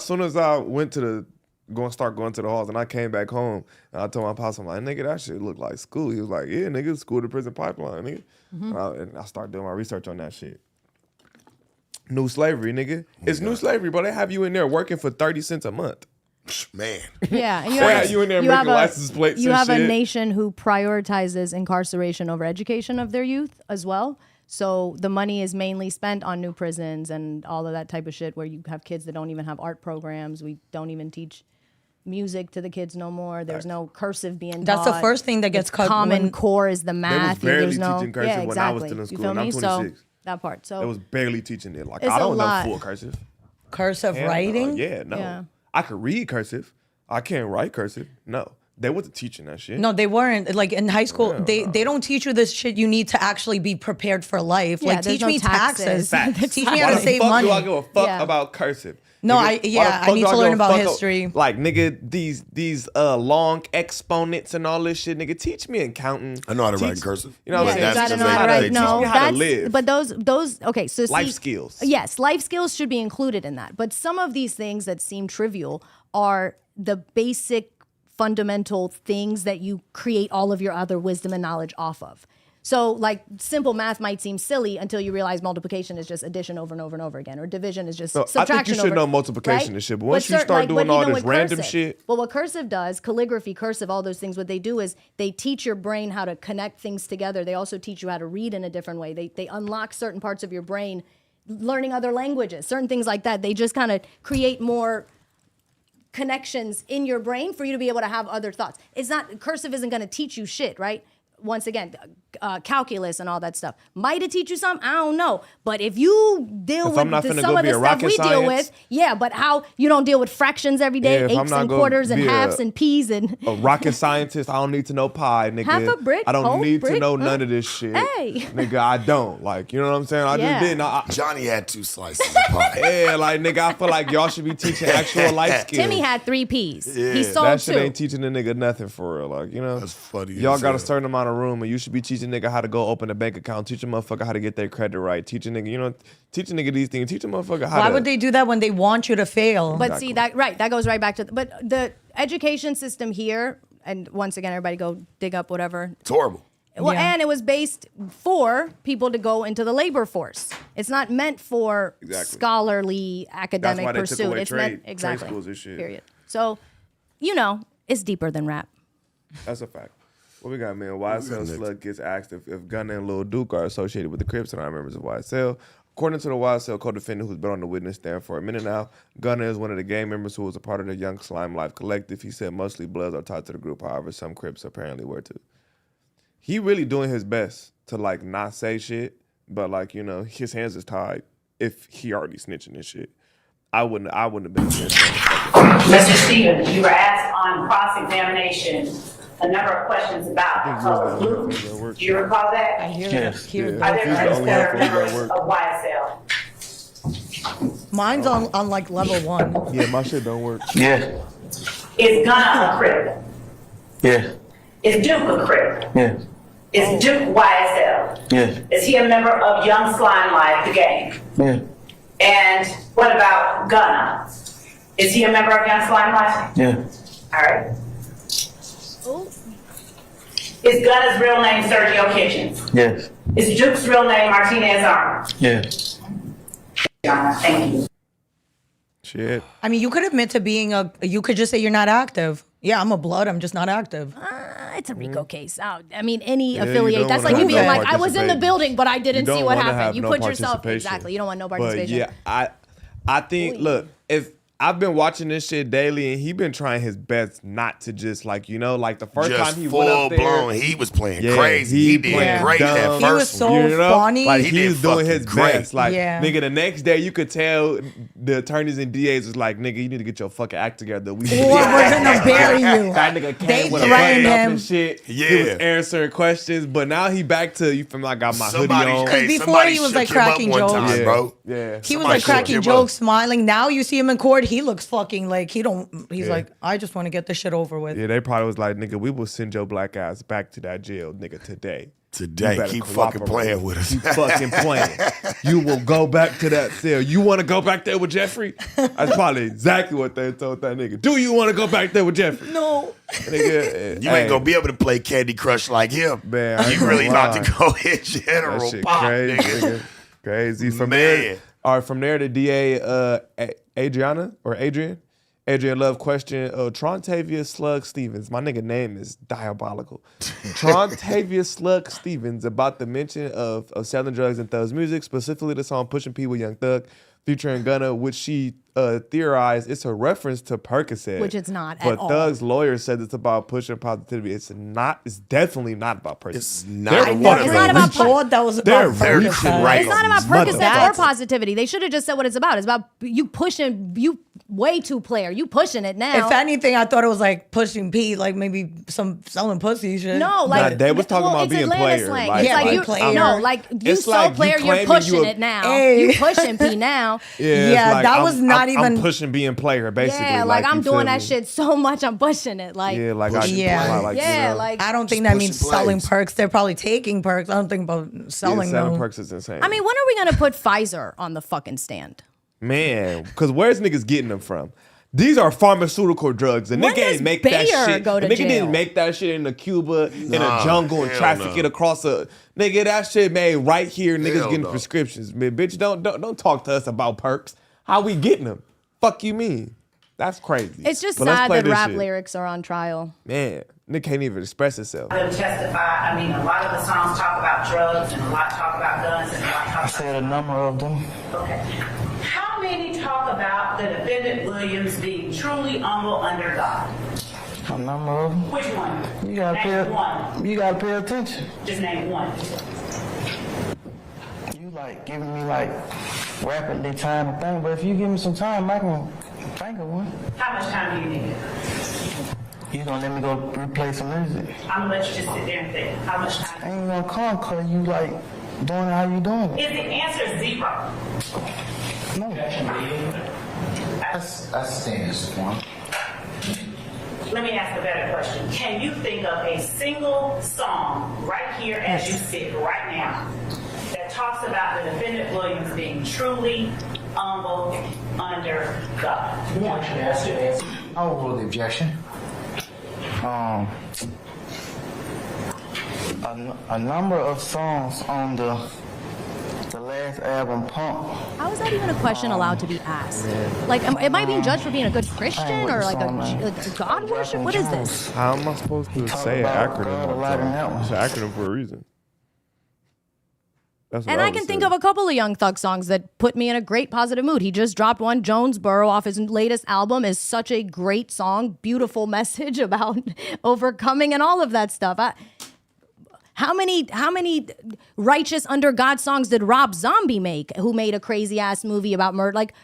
soon as I went to the start going to the halls and I came back home and I told my pops, I'm like, nigga, that shit look like school. He was like, yeah, nigga, school to prison pipeline, nigga. And I started doing my research on that shit. New slavery, nigga. It's new slavery, but they have you in there working for 30 cents a month. Man. Yeah, and Yeah, you in there making license plates You and have a shit. nation who prioritizes incarceration over education of their youth as well. So the money is mainly spent on new prisons and all of that type of shit where you have kids that don't even have art programs. We don't even teach music to the kids no more. There's no cursive being That's the taught. first thing that gets It's cut Common when- Core is the math. barely There's no, teaching cursive yeah, when exactly. I was still in You school, feel and I'm me? So 26. that part. So They was barely teaching it. Like, It's I a don't know lot. full cursive. Cursive Hell no. writing? Yeah, no. Yeah. I could read cursive. I can't write cursive. No. They wasn't teaching that shit. No, they weren't. Like in high school, they don't teach you this shit. You need to actually be prepared for life. Yeah, like there's teach no me taxes. taxes. Teach me how Why to the save fuck money. do I give a fuck Yeah. about cursive? No, Nigga, why the I fuck need do to give learn a about fuck history. Like, nigga, these long exponents and all this shit, nigga, teach me in counting. I know how to write in cursive. You know what Yeah, I'm you saying? gotta Teach know me how to write. teach No, me how to that's live. but those okay. So Life see, skills. Yes, life skills should be included in that. But some of these things that seem trivial are the basic fundamental things that you create all of your other wisdom and knowledge off of. So, like, simple math might seem silly until you realize multiplication is just addition over and over and over again, or division is just So, I subtraction. think you should over, know multiplication right? and shit, but once you start doing but all even this with random cursive, shit- well, what cursive does, calligraphy, cursive, all those things, what they do is they teach your brain how to connect things together. They also teach you how to read in a different way. They unlock certain parts of your brain, learning other languages, certain things like that. They just kind of create more connections in your brain for you to be able to have other thoughts. It's not, cursive isn't going to teach you shit, right? Once again, calculus and all that stuff. Might it teach you something? I don't know. But if you deal If I'm not with finna some go of be the a stuff rocket we deal science- with, yeah, but how you don't deal with fractions every day, Yeah, if I'm eighths not and gonna quarters and be a- halves and peas and A rocket scientist, I don't need to know pi, nigga. Half a brick, I don't whole need to brick, know none of this shit. Hey. Nigga, I don't. Like, you know what I'm saying? I Yeah. just didn't. Johnny had 2 slices of pie. Yeah, like, nigga, I feel like y'all should be teaching actual life skills. Timmy had 3 peas. Yeah. He sold That shit 2. ain't teaching a nga nothing for real. Like, you know? That's funny Y'all as got a hell. certain amount of room, and you should be teaching nigga how to go open a bank account, teach a motherfucker how to get their credit right, teach a nigga, you know, teach a nigga these things, teach a motherfucker how Why to. would they do that when they want you to fail? But see, that goes right back to, but the education system here, and once again, everybody go dig up whatever. It's horrible. Well, Yeah. and it was based for people to go into the labor force. It's not meant for Exactly. scholarly academic why they took pursuit. away It's trade- meant trade exactly. schools and shit. Period. So, you know, it's deeper than rap. That's a fact. What we got, man? YSL next? Slug gets asked if Gunna and Lil Duke are associated with the Crips and are members of YSL. According to the YSL co-defendant who's been on the witness stand for a minute now, Gunna is one of the gang members who was a part of the Young Slime Life collective. He said mostly Bloods are tied to the group, however, some Crips apparently were too. He really doing his best to like not say shit, but like, you know, his hands is tied if he already snitching and shit. I wouldn't have been Mr. Stevens, you were asked on cross-examination a number of questions about the color blue. Do you recall that? I hear Yes. hear Yeah. that. Are there He's the others only that one are for that members work. of YSL? Mine's on like level 1. Yeah, my shit don't work. Yeah. Is Gunna a Crip? Yeah. Is Duke a Crip? Yeah. Is Duke YSL? Yeah. Is he a member of Young Slime Life, the gang? Yeah. And what about Gunna? Is he a member of Young Slime Life? Yeah. All right. Is Gunna's real name Sergio Kitchens? Yes. Is Duke's real name Martinez Armour? Yes. Gunna, thank you. Shit. I mean, you could admit to being you could just say you're not active. Yeah, I'm a Blood, I'm just not active. It's a RICO case. I mean, any you affiliate. don't That's wanna like you have being no like, I was in the participation. building, but I didn't see don't what wanna happened. have You no put yourself participation. exactly. You don't want no But participation. yeah, I think look, if I've been watching this shit daily and he been trying his best not to just like, you know, like the first Just time he full went up there. blown. He was playing Yeah, crazy. he He did playing great that dumb. first He was so one. You know? funny. Like He he did was doing fucking his great. best. Like Yeah. nigga, the next day you could tell the attorneys and DAs was like, nigga, you need to get your fucking act together. We Or we're gonna bury you. That nigga They came with a threatened button up him. and shit. Yeah. He was answering questions, but now he back to you from like I got my Somebody, hoodie on. hey, Before somebody he was, shook like, him up cracking one jokes. time, Yeah. bro. Yeah. He was Somebody like shook cracking him jokes, up. smiling. Now you see him in court, he looks fucking like he's Yeah. like, I just want to get this shit over with. Yeah, they probably was like, nigga, we will send your black ass back to that jail, nigga, today. Today, You better keep fucking cooperate. playing with us. Keep fucking playing. You will go back to that cell. You want to go back there with Jeffrey? That's probably exactly what they told that nigga. Do you want to go back there with Jeffrey? No. Nigga, You ain't gonna be able to play Candy Crush like him. Man, I ain't you really gonna about to lie. go hit that General shit Pop, crazy, nigga. nigga. Crazy. From Man. there, all right, from there, the DA, Adrian Love question, Trontavia Slug Stevens. My nigga name is diabolical. Trontavia Slug Stevens about the mention of selling drugs in Thug's music, specifically the song Pushin' P with Young Thug, featuring Gunna, which she theorized it's a reference to Percocet. Which it's not at But all. Thug's lawyer said it's about pushing positivity. It's not. It's definitely not about Percocet. It's not. They're one fucking of It's not those. about thought that was They're about reaching Percocet. right It's not about Mother- Percocet or positivity. They should have just said what it's about. It's about you pushing, you way too player. You pushing it now. If anything, I thought it was like pushing P, like maybe some selling pussy shit. No, like they was talking about it's being Atlanta player, slang. like- it's like like you player. no, like you It's so like you player, you're claiming pushing you a- it now. Hey. You pushing P now. it's like, that was not even. I'm pushing being player, basically. Yeah, like I'm you feel doing that me? shit so much, I'm pushing it. Like, Yeah, like Pushing play. yeah, you know, like I don't think Just that means pushing selling plays. perks. They're probably taking perks. I don't think about selling selling them. perks is insane. I mean, when are we gonna put Pfizer on the fucking stand? man, because where's niggas getting them from? These are pharmaceutical drugs. The When nigga does ain't make that Bayer shit. go to the nigga jail? didn't make that shit in the Cuba, in a Nah, jungle, and hell traffic no. it across a nigga. That shit made right here. Niggas Hell getting no. prescriptions. Man, bitch, don't talk to us about perks. How we getting them? Fuck you mean? That's crazy. It's just But let's sad play that this rap shit. lyrics are on trial. Man, nigga can't even express himself. Them testify. I mean, a lot of the songs talk about drugs and a lot talk about guns and a lot talk Said a number of them. Okay. How many talk about the defendant Williams being truly humble under God? A number of them. Which one? You gotta Name one. pay. You gotta pay attention. Just name one. You like giving me like rapidly time to think, but if you give me some time, I can think of one. How much time do you need? You gonna let me go replay some music? I'm gonna let you just sit there and think. How much time? I ain't gonna come cause you like doing it how you doing it. Is the answer 0? No. That's dangerous for him. Let me ask a better question. Can you think of a single song right here as you sit right now that talks about the defendant Williams being truly humble under God? One. I'll rule the objection. A number of songs on the last album, Pump. How is that even a question allowed to be asked? Like, am I being judged for being a good Christian or like a God worship? What is this? How am I supposed to talked say an about acronym? God a on lot in time? that one. It's an acronym for a reason. That's what And I would can think say. of a couple of Young Thug songs that put me in a great positive mood. He just dropped one, Jonesboro, off his latest album. Is such a great song, beautiful message about overcoming and all of that stuff. How many righteous under God songs did Rob Zombie make? Who made a crazy ass movie about murder? Like,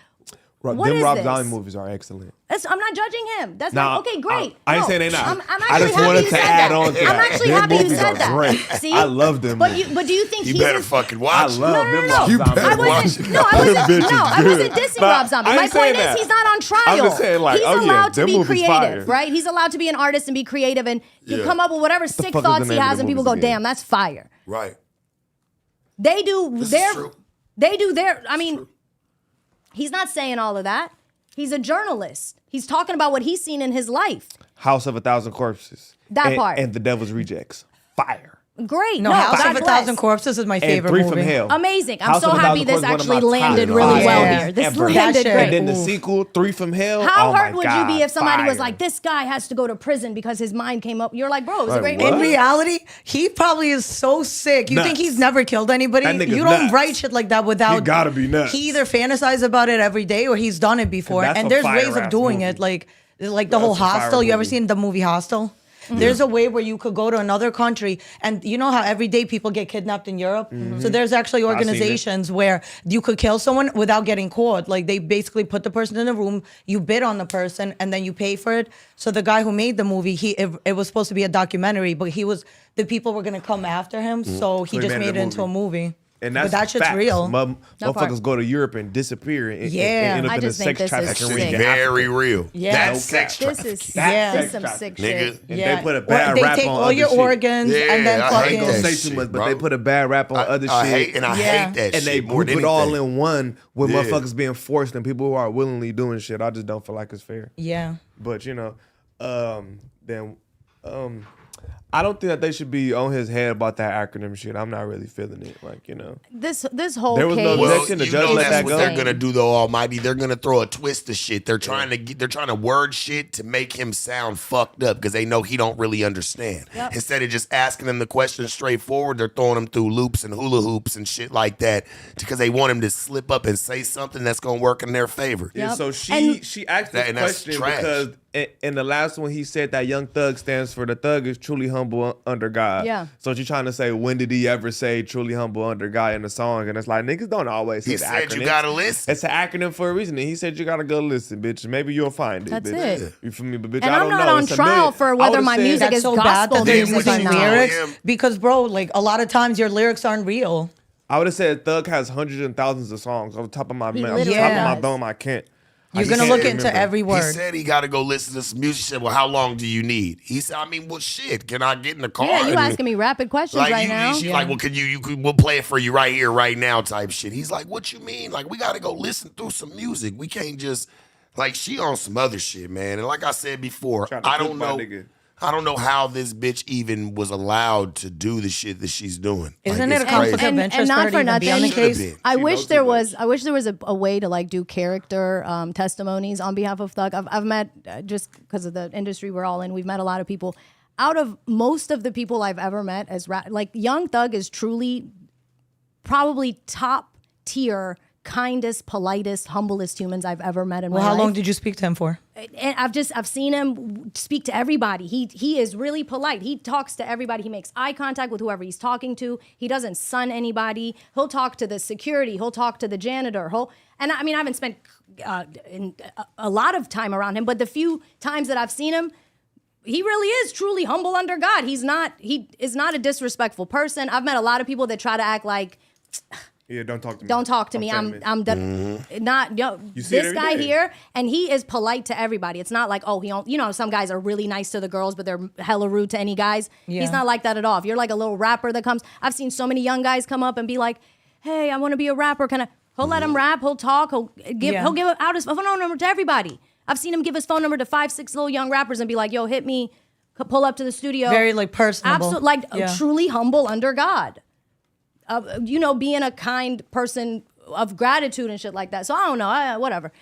what Them is Rob this? Zombie movies are excellent. I'm not judging him. That's Nah, not okay. Great. I ain't No, saying they not. I'm I actually just happy wanted you to said add that. on to I'm that. actually Them happy you movies said are that. great. See, I love them. But do you think You he's better a- fucking I watch. love them no. Rob You Zombie. better I watch wasn't. it. No, I wasn't. Them bitches No, I wasn't good. dissing But Rob Zombie. I My ain't saying point is, that. he's not on trial. I'm just saying, like, he's oh, yeah, allowed to them be movies creative, fire. right? He's allowed to be an artist and be creative, and he Yeah. come up with whatever sick fuck is thoughts the he name of has, the and people go, movies again? "Damn, that's fire." Right. They do This is their. true. They do their. I mean, he's not saying all of that. He's a journalist. He's talking about what he's seen in his life. House of 1,000 Corpses. That and, part. And The Devil's Rejects. Fire. Great. No, House God of a bless. Thousand Corpses is my And favorite 3 movie. from Hell. Amazing. I'm House so of a happy Thousand this Corpses is one actually of my landed top really five well Yeah. here. This ever. landed That shit. great. And then the Ooh. sequel, 3 from Hell. How oh hurt my would God, you be if somebody was fire. like, this guy has to go to prison because his mind came up? You're like, bro, it was a Like, great what? In movie. reality, he probably is so sick. You think Nuts. he's never killed anybody? That nigga's You don't nuts. write shit like that without. He gotta be nuts. He either fantasizes about it every day or he's done it before. And that's And a there's ways fire-ass of doing movie. it, like the whole That's a fire Hostel. You ever movie. seen the movie Hostel? There's a way where you could go to another country, and you know how every day people get kidnapped in Europe. So there's actually seen it. organizations where you could kill someone without getting caught. Like they basically put the person in a room, you bid on the person, and then you pay for it. So the guy who made the movie, it was supposed to be a documentary, but the people were gonna come after him, so he So he just made made it it a into a movie. And that's but that shit's facts. real. That part. Motherfuckers go to Europe and disappear and Yeah. end up I in a just think sex this is trafficking sick. ring. in Very Africa. real. Yeah. That's No sex This trafficking. is Yeah. this is some Sex sick trafficking. shit. And Yeah. they put a Well, bad they rap take on all other your shit. organs and then Yeah, I I hate ain't gonna that say shit, too much, but bro. they put a bad rap on other I shit. hate that and shit they more group than it all anything. in one with Yeah. motherfuckers being forced and people who are willingly doing shit. I just don't feel like it's fair. Yeah. But I don't think that they should be on his head about that acronym shit. I'm not really feeling it. Like, This whole There was no case. Well, objection. The you judge know let that's that what go. they're gonna do, though. Almighty, they're gonna throw a twist to shit. They're trying to word shit to make him sound fucked up because they know he don't really understand. Yep. Instead of just asking him the question straightforward, they're throwing him through loops and hula hoops and shit like that because they want him to slip up and say something that's gonna work in their favor. Yep. Yeah, so And- she asked this And that's question trash. because in the last one he said that Young Thug stands for the thug is truly humble under God. Yeah. So she's trying to say when did he ever say truly humble under God in the song? And it's like niggas don't always say He the said acronym. you gotta listen. It's an acronym for a reason. And he said you gotta go listen, bitch. Maybe you'll find it. That's bitch. it. You feel me? But bitch, And I I'm don't not know. on It's a trial million- for I whether would've my said- music That's is so gospel bad that they're Then music what or using you not. show lyrics him- because, bro, like a lot of times your lyrics aren't real. I would have said Thug has hundreds and thousands of songs. On the top of my literally does. dome, I can't. You're He gonna said- look into every He word. said he got to go listen to some music. He said, well, how long do you need? He said, I mean, well, shit, can I get in the car? Yeah, you and- asking me rapid questions Like, right now. she's like, well, can we'll play it for you right here, right now type shit. He's like, what you mean? Like, we got to go listen through some music. We can't just, like, she on some other shit, man. And like I said before, Trying to I cook don't my know. nigga. I don't know how this bitch even was allowed to do the shit that she's doing. Isn't Like, it a it's conflict crazy. of interest not for her for to even be on the nothing. Should've case? been. I She wish knows there too was. much. I wish there was a way to like do character testimonies on behalf of Thug. I've met just because of the industry we're all in. We've met a lot of people. Out of most of the people I've ever met as like Young Thug is truly probably top tier, kindest, politest, humblest humans I've ever met in Well, my how life. long did you speak to him for? And I've seen him speak to everybody. He is really polite. He talks to everybody. He makes eye contact with whoever he's talking to. He doesn't sun anybody. He'll talk to the security. He'll talk to the janitor. And I mean, I haven't spent a lot of time around him, but the few times that I've seen him, he really is truly humble under God. He is not a disrespectful person. I've met a lot of people that try to act like, Yeah, don't talk to me. don't talk to me. famous. I'm not You see it this every guy day. here, and he is polite to everybody. It's not like, oh, some guys are really nice to the girls, but they're hella rude to any guys. Yeah. He's not like that at all. If you're like a little rapper that comes, I've seen so many young guys come up and be like, hey, I want to be a rapper. He'll let him rap. He'll talk. He'll give out his phone number to everybody. I've seen him give his phone number to 5, 6 little young rappers and be like, yo, hit me, pull up to the studio. Very like personable. Absolutely, like Yeah. truly humble under God. Being a kind person of gratitude and shit like that. So I don't know, whatever.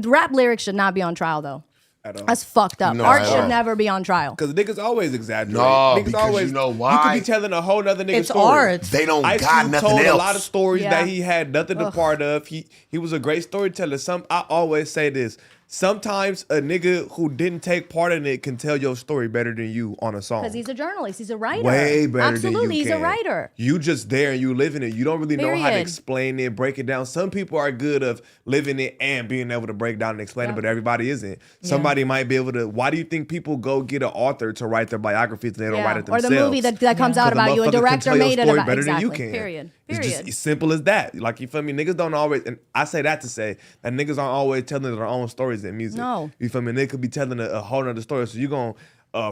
Rap lyrics should not be on trial though. At all. That's fucked up. No, Art at should all. never be on trial. Because niggas always exaggerate. No, niggas because always, you know You why? could be telling a whole nother nigga It's story. art. They don't Ice got Cube nothing told else. a lot of stories Yeah. that he had nothing to part of. He was a great storyteller. I always say this. Sometimes a nigga who didn't take part in it can tell your story better than you on a song. Because he's a journalist. He's a writer. Way better Absolutely, than you he's can. a writer. You just there and you living it. You don't really know how to Period. explain it, break it down. Some people are good of living it and being able to break down and explain it, but everybody isn't. Somebody might be able to. Why do you think people go get an author to write their biographies and they don't write it Or themselves? the movie that comes out 'Cause about you. A motherfucker can director tell your made it story about better than you exactly. can. Period. It's just as simple as that. Like, you feel me? Niggas don't always, and I say that to say that niggas aren't always telling their own stories in music. No. You feel me? They could be telling a whole nother story. So you gonna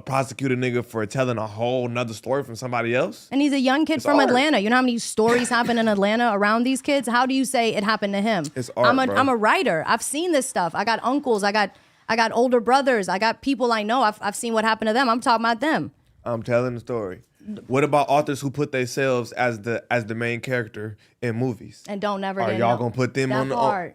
prosecute a nigga for telling a whole nother story from somebody else? And he's a young kid It's from art. Atlanta. You know how many stories happen in Atlanta around these kids? How do you say it happened to him? It's art, I'm bro. a writer. I've seen this stuff. I got uncles. I got older brothers. I got people I know. I've seen what happened to them. I'm talking about them. I'm telling the story. What about authors who put themselves as the main character in movies? And don't never. Are did y'all no. gonna put them That on part.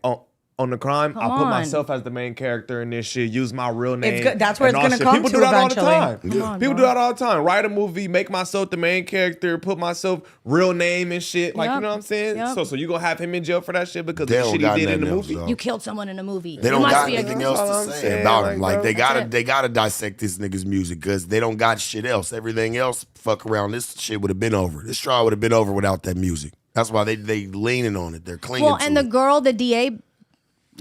on the crime? Come I put on. myself as the main character in this shit. Use my real name. good. That's where and it's all gonna shit. come People to do that eventually. all the time. Come on, People bro. do that all the time. Write a movie, make myself the main character, put myself real name and shit. Like, Yup. you know what I'm saying? Yup. So you gonna have him in jail for that shit because They of the don't shit got he did in the nothing else, movie? though. You killed someone in a movie. They You don't must got be a- anything That's all else I'm to say saying, about like, him. Like bro. they That's it. they gotta dissect this nigga's music because they don't got shit else. Everything else, fuck around. This shit would have been over. This trial would have been over without that music. That's why they leaning on it. They're clinging Well, to and the it. girl, the DA.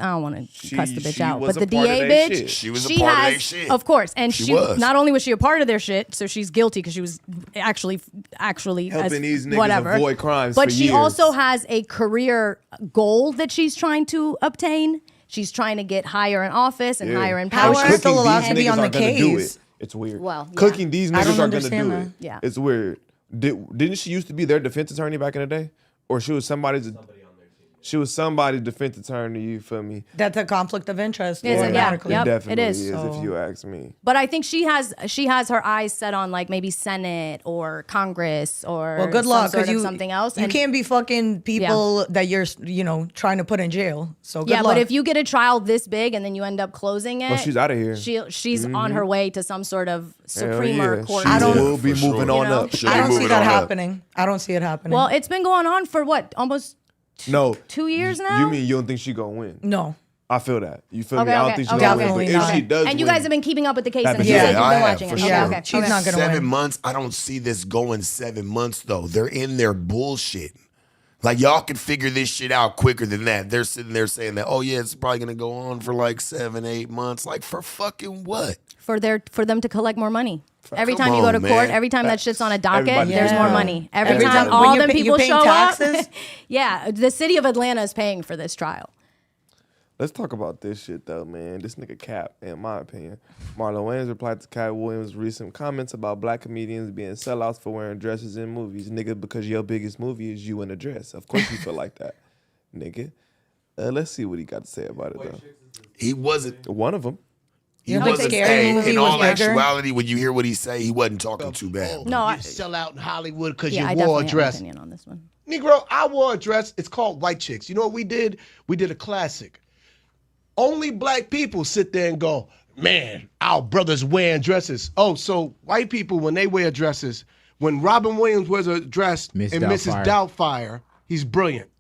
I don't want to cuss the bitch she out, was but the a part of DA they bitch, shit. She was a part of has, they shit. of course, and She she was. not only was she a part of their shit, so she's guilty because she was actually Helping as, these niggas whatever. avoid crimes But for she years. also has a career goal that she's trying to obtain. She's trying to get higher in office and Yeah. higher in How power. is she still Cooking, allowed these to be niggas on the are gonna do case? it. It's weird. Well, yeah. Cooking, these I niggas don't are gonna understand do that. it. Yeah. It's weird. Didn't she used to be their defense attorney back in the day? Or she was somebody's defense attorney, you feel me? That's a conflict of interest. Is it? Yeah. automatically. Yep. It definitely it is. if you ask me. But I think she has her eyes set on like maybe Senate or Congress or Well, good some luck sort because of you something else. You And- can't be fucking people that you're trying to put in jail. So good luck. but if you get a trial this big and then you end up closing it, Well, she's outta here. She's on her way to some sort of Supreme or court. She I don't- will be For moving sure. on You know? up. She'll I be don't see moving that on up. happening. I don't see it happening. Well, it's been going on for what, almost No. 2 years now? You mean you don't think she gonna win? no. I feel that. You feel Okay, me? I don't okay, think she's okay, gonna okay. win. But Definitely if she not. does And you win, guys have been keeping up with the case That'd and be you good. said you've I been have, watching for it. sure. Okay, okay. She's not gonna 7 win. months. I don't see this going 7 months though. They're in their bullshit. Like y'all can figure this shit out quicker than that. They're sitting there saying that, oh yeah, it's probably gonna go on for like 7, 8 months. Like for fucking what? For them to collect more money. Every Come time you go to on, court, man. every time that shit's on a docket, Everybody there's pays more for it. money. Every Every time time all when them you people paying show taxes? up. Yeah, the city of Atlanta is paying for this trial. Let's talk about this shit though, man. This nigga Katt, in my opinion. Marlon Wayans replied to Katt Williams' recent comments about black comedians being sellouts for wearing dresses in movies. Nigga, because your biggest movie is you in a dress. Of course you feel like that, nigga. Let's see what he got to say about it though. He wasn't. One of them. He know, like wasn't. Scary Hey, Movie in was all bigger. actuality, when you hear what he say, he wasn't talking too bad. No, You sell out in Hollywood because yeah, I you wore definitely a have an dress. opinion on this one. Negro, I wore a dress. It's called White Chicks. You know what we did? We did a classic. Only black people sit there and go, man, our brothers wearing dresses. Oh, so white people, when they wear dresses, when Robin Williams wears a dress Miss in Mrs. Doubtfire. Doubtfire, he's brilliant.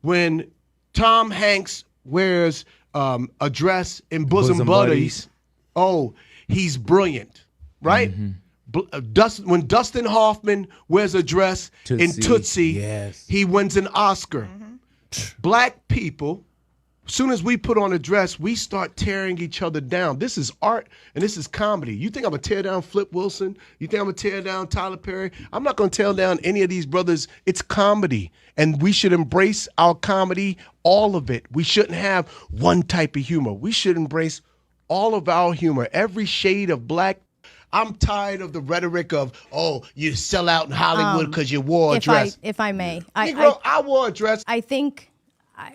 When Tom Hanks wears a dress in Bosom Buddies, oh, he's brilliant, right? When Dustin Hoffman wears a dress in Tootsie, Tootsie, yes. he wins an Oscar. Black people, as soon as we put on a dress, we start tearing each other down. This is art and this is comedy. You think I'm going to tear down Flip Wilson? You think I'm going to tear down Tyler Perry? I'm not going to tear down any of these brothers. It's comedy. And we should embrace our comedy, all of it. We shouldn't have one type of humor. We should embrace all of our humor, every shade of black. I'm tired of the rhetoric of, oh, you sell out in Hollywood because you wore a dress. If I may, Negro, I wore a dress. I think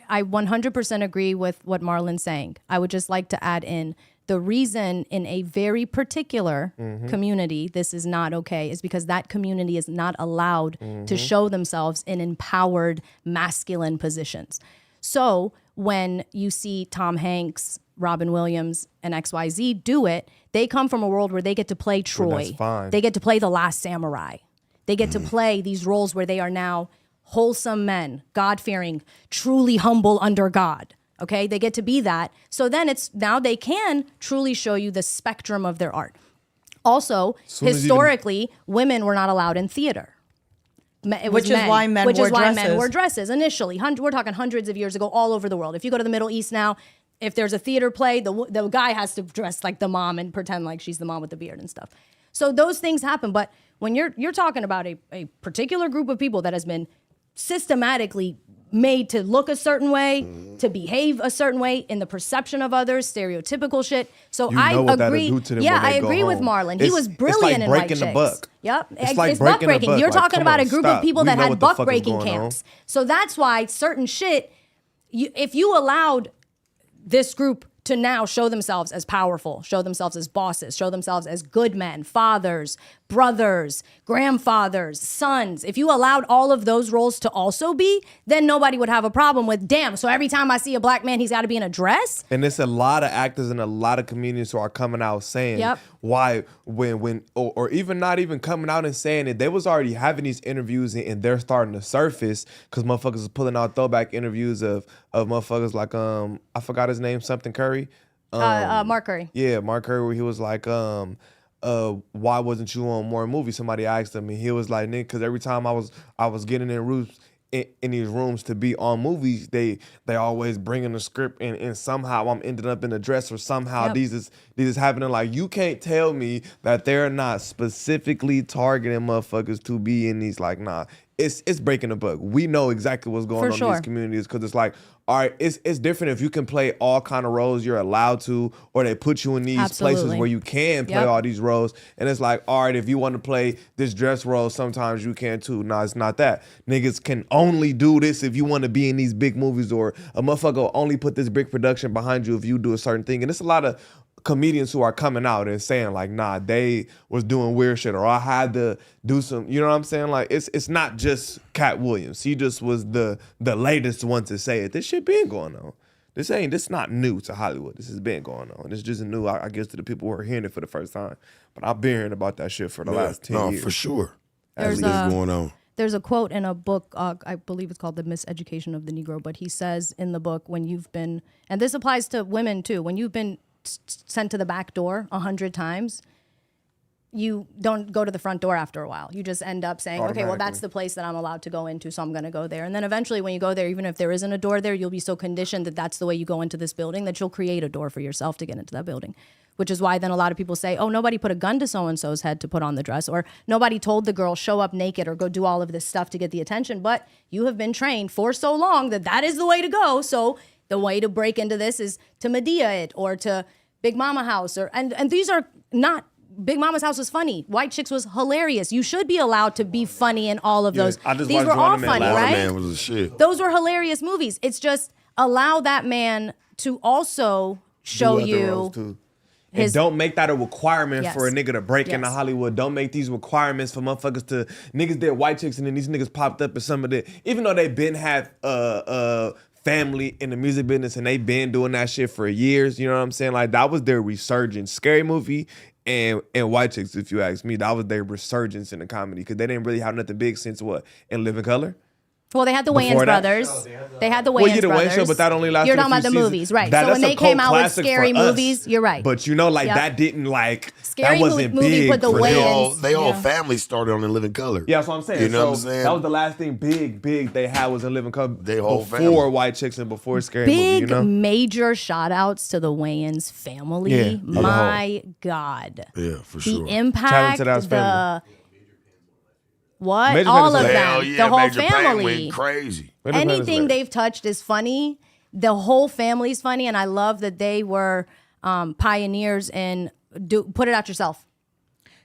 I 100% agree with what Marlon's saying. I would just like to add in the reason in a very particular community this is not okay is because that community is not allowed to show themselves in empowered masculine positions. So when you see Tom Hanks, Robin Williams, and XYZ do it, they come from a world where they get to play Troy. that's fine. They get to play The Last Samurai. They get to play these roles where they are now wholesome men, God-fearing, truly humble under God. Okay, they get to be that. So then now they can truly show you the spectrum of their art. Also, historically, women were not allowed in theater. Which is why men wore dresses initially. We're talking hundreds of years ago, all over the world. If you go to the Middle East now, if there's a theater play, the guy has to dress like the mom and pretend like she's the mom with the beard and stuff. So those things happen. But when you're talking about a particular group of people that has been systematically made to look a certain way, to behave a certain way in the perception of others, stereotypical shit. So You know I what that'll agree. do to them Yeah, when they I go agree with home. Marlon. He was It's brilliant like in White breaking the Chicks. buck. Yep, It's like it's buck breaking a breaking. buck. You're Like, talking come about on, a group stop. of people We that know had what the buck fuck is breaking going on. camps. So that's why certain shit, if you allowed this group to now show themselves as powerful, show themselves as bosses, show themselves as good men, fathers, brothers, grandfathers, sons. If you allowed all of those roles to also be, then nobody would have a problem with, damn, so every time I see a black man, he's got to be in a dress? And it's a lot of actors and a lot of comedians who are coming out saying why or even not even coming out and saying it. They was already having these interviews and they're starting to surface because motherfuckers is pulling out throwback interviews of motherfuckers like I forgot his name, something Curry. Mark Curry. Yeah, Mark Curry, where he was like, why wasn't you on more movies? Somebody asked him, and he was like, nigga, because every time I was getting in rooms in these rooms to be on movies, they always bring in a script and somehow I'm ending up in a dress or somehow these is happening. Like, you can't tell me that they're not specifically targeting motherfuckers to be in these. Like, nah, it's breaking the buck. We know exactly what's going on in these communities because it's like, all right, it's different if you can play all kind of roles you're allowed to, or they put you in these places where you can play all these roles. And it's like, all right, if you want to play this dress role, sometimes you can too. No, it's not that. Niggas can only do this if you want to be in these big movies, or a motherfucker will only put this big production behind you if you do a certain thing. And it's a lot of comedians who are coming out and saying like, nah, they was doing weird shit, or I had to do some, you know what I'm saying? Like, it's not just Katt Williams. He just was the latest one to say it. This shit been going on. This not new to Hollywood. This has been going on. It's just new, I guess, to the people who are hearing it for the first time. But I've been hearing about that shit for the last 10 years. For sure. There's That's going on. There's a quote in a book, I believe it's called The Miseducation of the Negro, but he says in the book, when you've been, and this applies to women too, when you've been sent to the back door 100 times, you don't go to the front door after a while. You just end up saying, okay, well, that's the place that I'm allowed to go into, so I'm going to go there. And then eventually when you go there, even if there isn't a door there, you'll be so conditioned that that's the way you go into this building that you'll create a door for yourself to get into that building. which is why then a lot of people say, oh, nobody put a gun to so-and-so's head to put on the dress, or nobody told the girl show up naked or go do all of this stuff to get the attention. But you have been trained for so long that is the way to go. So the way to break into this is to Medea it or to Big Mama House. And these are not, Big Mama's House was funny. White Chicks was hilarious. You should be allowed to be funny in all of those. These were all funny, right? Man was a shit. Those were hilarious movies. It's just allow that man to also show you and don't make that a requirement Yes. for a nigga to break into Yes. Hollywood. Don't make these requirements for motherfuckers to niggas did White Chicks and then these niggas popped up as some of the, even though they been had family in the music business and they been doing that shit for years. You know what I'm saying? Like that was their resurgence. Scary Movie and White Chicks, if you ask me, that was their resurgence in the comedy because they didn't really have nothing big since what? In Living Color? Well, they had the Before Wayans that? brothers. They had the Wayans Well, yeah, the Wayans brothers. show, but that only lasted You're a talking about few the seasons. movies, right? That- so when that's a they came cult out with classic scary for us. movies, you're right. But you know, like Yep. that didn't like Scary that wasn't movie big put the for Wayans- them. They all Yeah. family started on In Living Color. Yeah, that's what I'm saying. You know so what I'm saying? That was the last thing big they had was in Living Color They whole before family. White Chicks and before Scary Big Movie, you know? major shout outs to the Wayans family. Yeah, as a My God. Yeah, for The sure. impact, to that family. what? Major All Payne's of like- them. Hell yeah, the whole Major Payne family. went crazy. Major Payne's Anything like- they've touched is funny. The whole family's funny, and I love that they were pioneers in put it out yourself.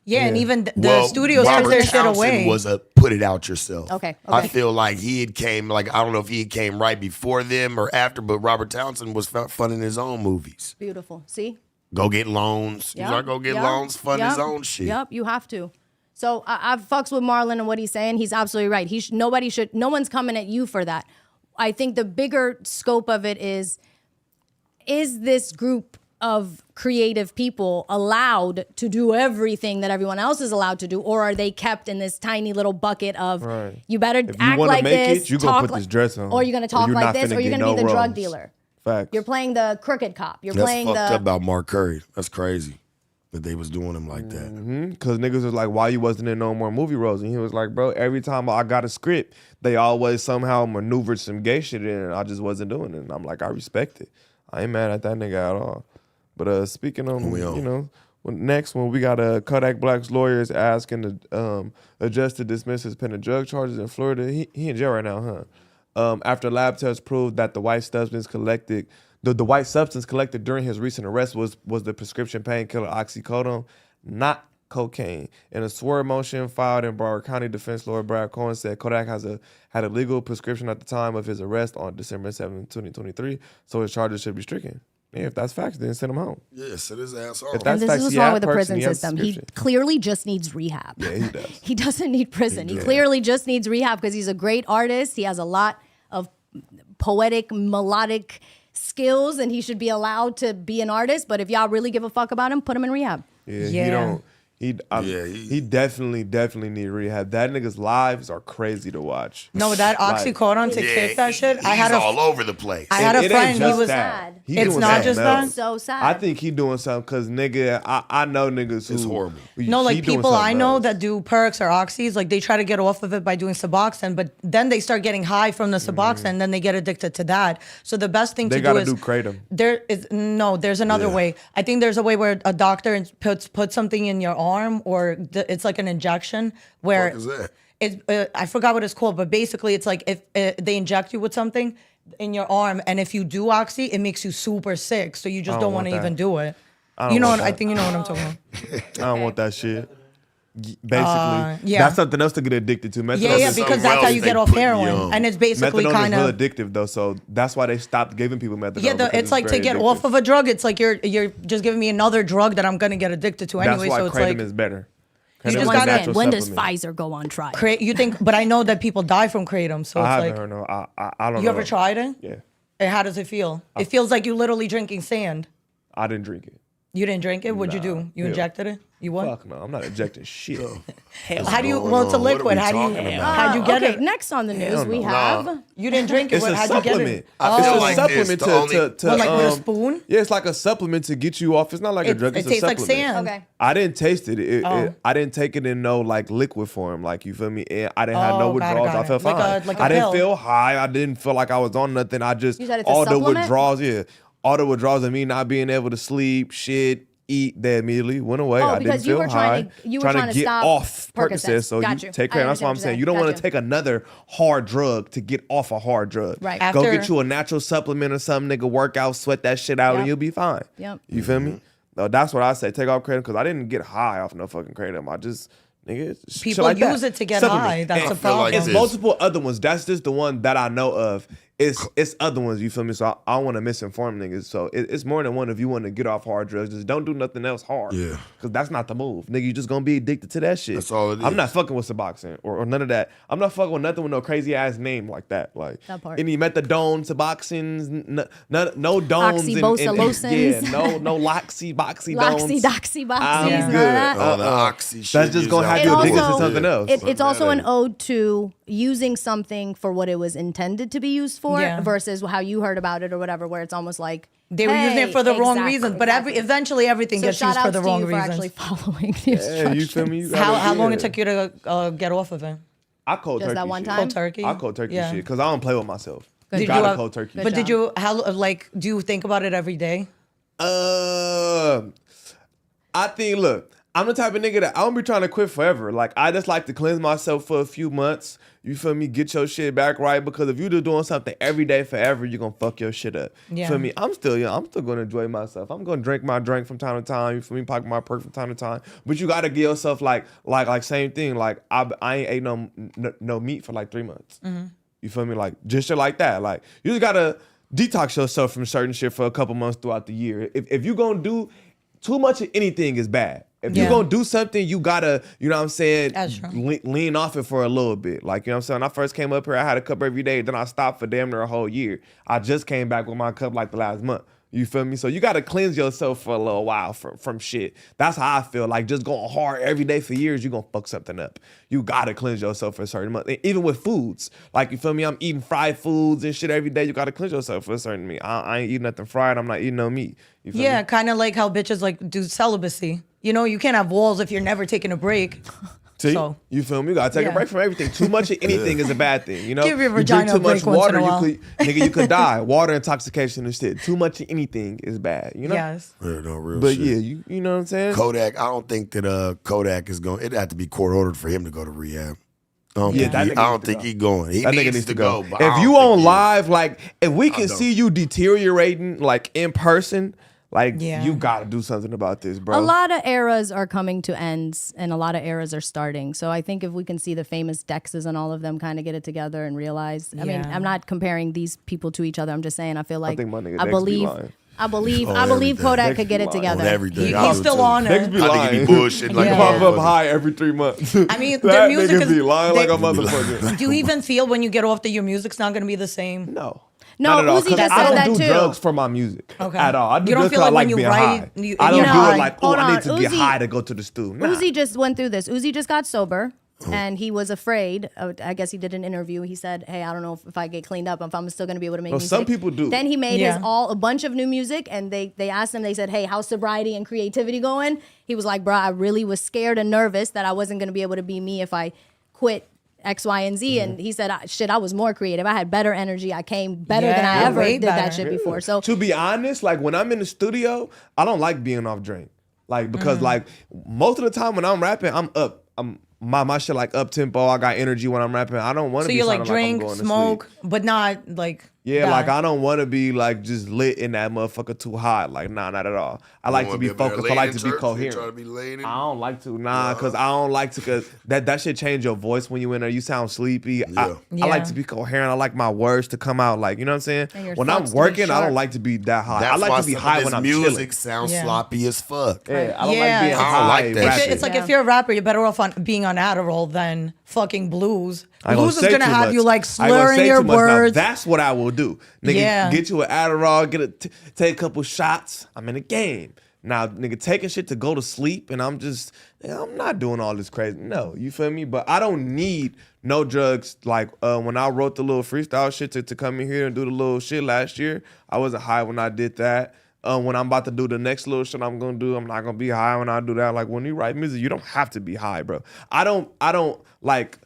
Yeah, and even the Well, studios took Robert their shit Townsend away. was a put it out yourself. Okay, I okay. feel like he had came, like, I don't know if he came right before them or after, but Robert Townsend was funding his own movies. Beautiful. See? Go get loans. He's like, go get loans, fund his own shit. Yep, you have to. So I fucks with Marlon and what he's saying. He's absolutely right. No one's coming at you for that. I think the bigger scope of it is this group of creative people allowed to do everything that everyone else is allowed to do, or are they kept in this tiny little bucket of you better If you act wanna like make this, it, you gonna talk put like, this dress on. or you're gonna talk you're like not this, finna or you're get gonna be no the drug roles. dealer. Facts. You're playing the crooked cop. You're That's playing fucked the up about Mark Curry. That's crazy that they was doing him like that. Because niggas was like, why you wasn't in no more movie roles? And he was like, bro, every time I got a script, they always somehow maneuvered some gay shit in it. And I just wasn't doing it. And I'm like, I respect it. I ain't mad at that nigga at all. But speaking of, you know, next one, we got Kodak Black's lawyers asking a judge to dismiss his pending drug charges in Florida. He in jail right now, huh? After lab tests proved that the white substance collected during his recent arrest was the prescription painkiller oxycodone, not cocaine. In a swerve motion filed in Broward County, defense lawyer Brad Cohen said Kodak had a legal prescription at the time of his arrest on December 7, 2023, so his charges should be stricken. Yeah, if that's facts, then send him home. Yeah, sit his ass home. If that's and this facts, is what's he wrong had with the perks prison and he has system. He prescription. clearly just needs rehab. Yeah, he does. He doesn't need prison. He clearly just needs rehab because he's a great artist. He has a lot of poetic, melodic skills, and he should be allowed to be an artist. But if y'all really give a fuck about him, put him in rehab. Yeah. He definitely need rehab. That nigga's lives are crazy to watch. No, that Like, oxycodone to kick that shit. I had He's all over the place. I had a it ain't friend. He just was. that. He It's doing not just something that? else. So sad. I think he doing something because nigga, I know niggas who It's horrible. No, he like doing people I something know else. that do perks or oxys, like they try to get off of it by doing Suboxone, but then they start getting high from the Suboxone, and then they get addicted to that. So the best thing They to do gotta is do kratom. There's another way. I think there's a way where a doctor puts something in your arm, or it's like an injection where What is that? it's I forgot what it's called, but basically it's like if they inject you with something in your arm, and if you do oxy, it makes you super sick. So you just don't want to want that. even do it. don't You know, want I that. think you know what I'm talking about. I don't want that shit. Basically, yeah. that's something else to get addicted to. Methadone Yeah, is because something that's how else you they get off put you heroin, on. and it's basically Methadone kind is real of addictive though, so that's why they stopped giving people methadone. yeah. because It's like to very get addictive. off of a drug. It's like you're just giving me another drug that I'm gonna get addicted to anyway. That's why So it's kratom like is better. You Kratom just is a gotta- natural when does supplement. Pfizer go on trial? you think, but I know that people die from kratom. So I it's haven't like heard no. I don't know. you ever tried it? Yeah, And how does it feel? It feels like you literally drinking sand. I didn't drink it. You didn't drink it. What'd you Nah, do? You hell. injected it? You what? Fuck no, I'm not injecting shit. How do you? going Well, it's a on? What are liquid. we How do you? talking about? How'd you get okay, it? next on the news Hell we no. have. You didn't drink it. It's a How'd you get supplement. it? I It's feel a like supplement this, to the only- Well, like with a spoon? Yeah, it's like a supplement to get you off. It's not like a drug. It It's a tastes like supplement. sand. Okay. I didn't taste it. Oh. I didn't take it in no like liquid form. Like you feel me? And I didn't have no Oh, got it, withdrawals. got I felt it. Like fine. a I didn't pill. feel high. I didn't feel like I was on nothing. I just You said it's a all the supplement? withdrawals. Yeah, all the withdrawals of me not being able to sleep. Shit. eat. They immediately went away. Oh, I because didn't you feel were high. trying to get stop off Percocets. So Got you you. take I care. That's what I'm understand what saying. you're You don't saying. want Got to you. take another hard drug to get off a hard drug. Right. Go After- get you a natural supplement or something, nigga. Work out, sweat that shit out, Yep. and you'll be fine. Yep. You feel me? No, that's what I say. Take off kratom because I didn't get high off no fucking kratom. I just, nigga, shit People like that. use it to get Supplement. high. That's And the problem. It's multiple other ones. That's just the one that I know of. It's other ones, you feel me? So I don't want to misinform niggas. So it's more than one if you want to get off hard drugs. Just don't do nothing else hard. Yeah. Because that's not the move. Nigga, you just going to be addicted to that shit. That's all it I'm is. not fucking with Suboxone or none of that. I'm not fucking with nothing with no crazy ass name like that. Like That part. any methadone, Suboxones, no dones. Oxybocilocins. Yeah, no Loxy, Boxy Loxy, dones. doxy, boxy. I'm none of good. that. Oh, the oxy shit. That's just going to have It you also- addicted to something else. It's also an ode to using something for what it was intended to be used for Yeah. versus how you heard about it or whatever, where it's almost like They were using it for the wrong exactly, reasons, but exactly. eventually everything So gets shout used for outs the to wrong you for actually reasons. following the Yeah, instructions. you feel me? You How gotta- long yeah. it took you to get off of it? I cold Just turkey that one shit. time? Cold turkey? I cold turkey Yeah. shit because I don't play with myself. Good You job. gotta cold turkey. Good But job. did you, do you think about it every day? I think, look, I'm the type of nigga that I don't be trying to quit forever. Like, I just like to cleanse myself for a few months. You feel me? Get your shit back right. Because if you're just doing something every day forever, you're going to fuck your shit up. Yeah. You feel me? I'm still young. I'm still going to enjoy myself. I'm going to drink my drink from time to time. You feel me? Pocket my perk from time to time. But you got to give yourself, like same thing. Like, I ain't ate no meat for like 3 months. You feel me? Like, just shit like that. Like, you just got to detox yourself from certain shit for a couple months throughout the year. If you're going to do too much of anything is bad. If Yeah. you're going to do something, you got to, you know what I'm saying, That's true. lean off it for a little bit. Like, you know what I'm saying? When I first came up here, I had a cup every day. Then I stopped for damn near a whole year. I just came back with my cup like the last month. You feel me? So you got to cleanse yourself for a little while from shit. That's how I feel. Like, just going hard every day for years, you're going to fuck something up. You got to cleanse yourself for a certain month. And even with foods. Like, you feel me? I'm eating fried foods and shit every day. You got to cleanse yourself for a certain meat. I ain't eating nothing fried. I'm not eating no meat. You feel Yeah, me? kind of like how bitches like do celibacy. You know, you can't have walls if you're never taking a break. See? So- You feel me? You gotta take Yeah. a break from everything. Too much of anything is a bad thing. You know, Give your you vagina drink too a break much once in water, a while. you could die. Water intoxication and shit. Too much of anything is bad. You know. Yes. Yeah, no, real But shit. yeah, you know what I'm saying? Kodak, I don't think that Kodak is going. It'd have to be court ordered for him to go to rehab. I don't Yeah, think, that he, nigga I needs don't to think go. he going. He That nigga needs to go. But I If don't you think on he- live, like if we can don't. see you deteriorating, like in person, like Yeah. you gotta do something about this, bro. A lot of eras are coming to ends and a lot of eras are starting. So I think if we can see the famous Dexes and all of them kind of get it together and realize, I mean, Yeah. I'm not comparing these people to each other. I'm just saying, I feel like, think my nigga I Dex be believe, lying. I believe, On I believe everything. Kodak Dex could get be it lying. together. on everything. He- I he's do still too. on it. Dex be I lying. think he bullshit like He a pop up motherfucker. high every 3 months. I mean, that their music nigga is be lying like a they- motherfucker. Do you even feel when you get off that your music's not going to be the same? No. No, Not at all, Uzi 'cause just I said don't that do too. drugs for my music Okay. at all. I do You don't drugs feel 'cause I like like when you being write, high. you- I don't you do know, it like, oh, hold I need on, to get Uzi- high to go to the stew. Nah. Uzi just went through this. Uzi just got sober. And he was afraid. I guess he did an interview. He said, "Hey, I don't know if I get cleaned up, if I'm still going to be able to make Well, music." some people do. Then he made Yeah. a bunch of new music, and they asked him. They said, "Hey, how's sobriety and creativity going?" He was like, "Bro, I really was scared and nervous that I wasn't going to be able to be me if I quit X, Y, and Z." And he said, "Shit, I was more creative. I had better energy. I came better than I Yeah, ever way did that better. shit before." So To be honest, like when I'm in the studio, I don't like being off drink. Like because like most of the time when I'm rapping, I'm up. I'm my shit like up tempo. I got energy when I'm rapping. I don't want to So be you like sounding like I'm drink, going to smoke, sleep. but not like Yeah, die. like I don't want to be like just lit in that motherfucker too hot. Like nah, not at all. I like to wanna be be up there focused. I laying like in to be church? You coherent. trying to be laying in? I don't like to, cause I don't like to, cause that shit change your voice when you in there. You sound sleepy. I Yeah. like to be coherent. I like my words to come out like, you know what I'm saying? And your When I'm thoughts to be working, I sharp. don't like to be that high. That's I like why to be some high of when his I'm music chilling. sounds Yeah. sloppy as fuck. Yeah, I don't Yeah. like being It's- high. like that rapping. shit. It's like Yeah. if you're a rapper, you're better off on being on Adderall than fucking blues. I ain't gonna Blues is say gonna too have much. you like I ain't gonna slurring say your too much. Now, words. that's what I will do. Nigga, Yeah. get you an Adderall, take a couple shots. I'm in the game. Now, nigga, taking shit to go to sleep, and I'm not doing all this crazy. No, you feel me? But I don't need no drugs. Like when I wrote the little freestyle shit to come in here and do the little shit last year, I wasn't high when I did that. When I'm about to do the next little shit I'm gonna do, I'm not gonna be high when I do that. Like when you write music, you don't have to be high, bro. I don't like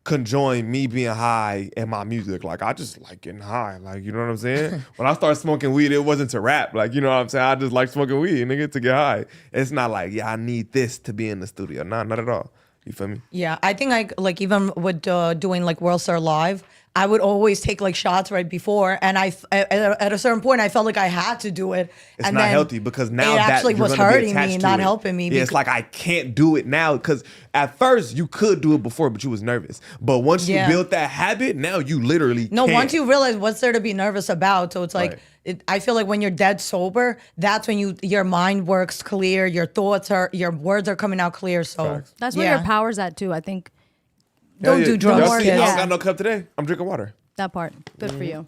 conjoin me being high and my music. Like, I just like getting high. Like, you know what I'm saying? When I started smoking weed, it wasn't to rap. Like, you know what I'm saying? I just like smoking weed, nigga, to get high. It's not like, yeah, I need this to be in the studio. Nah, not at all. You feel me? Yeah, I think like even with doing like World Star Live, I would always take like shots right before, and at a certain point I felt like I had to do it. It's and not then healthy because now it that actually you're was gonna be hurting attached me, to not it. helping me. Yeah, it's like I can't do it now because at first you could do it before, but you was nervous. But once you built that habit, now you literally can't. Once you realize what's there to be nervous about, so it's like I feel like when you're dead sober, that's when your mind works clear, your words are coming out clear. So that's where your power's at too. I think. Don't do drugs. I don't got no cup today. I'm drinking water. That part. Good for you.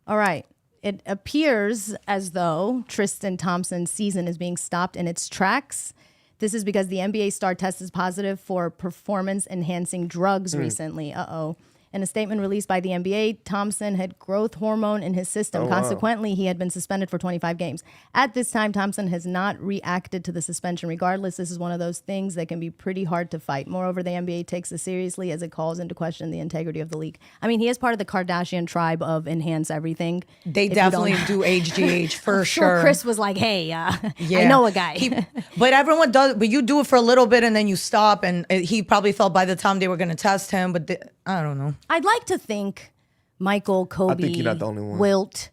All right. It appears as though Tristan Thompson's season is being stopped in its tracks. This is because the NBA star tested positive for performance-enhancing drugs recently. Uh-oh. In a statement released by the NBA, Thompson had growth hormone in his system. Consequently, he had been suspended for 25 games. At this time, Thompson has not reacted to the suspension. Regardless, this is one of those things that can be pretty hard to fight. Moreover, the NBA takes this seriously as it calls into question the integrity of the league. I mean, he is part of the Kardashian tribe of enhance everything. They definitely do HGH for sure. Chris was like, hey, I know a guy. But everyone does, but you do it for a little bit and then you stop. And he probably felt by the time they were going to test him, but I don't know. I'd like to think Michael, Kobe, I think you're not the only one. Wilt.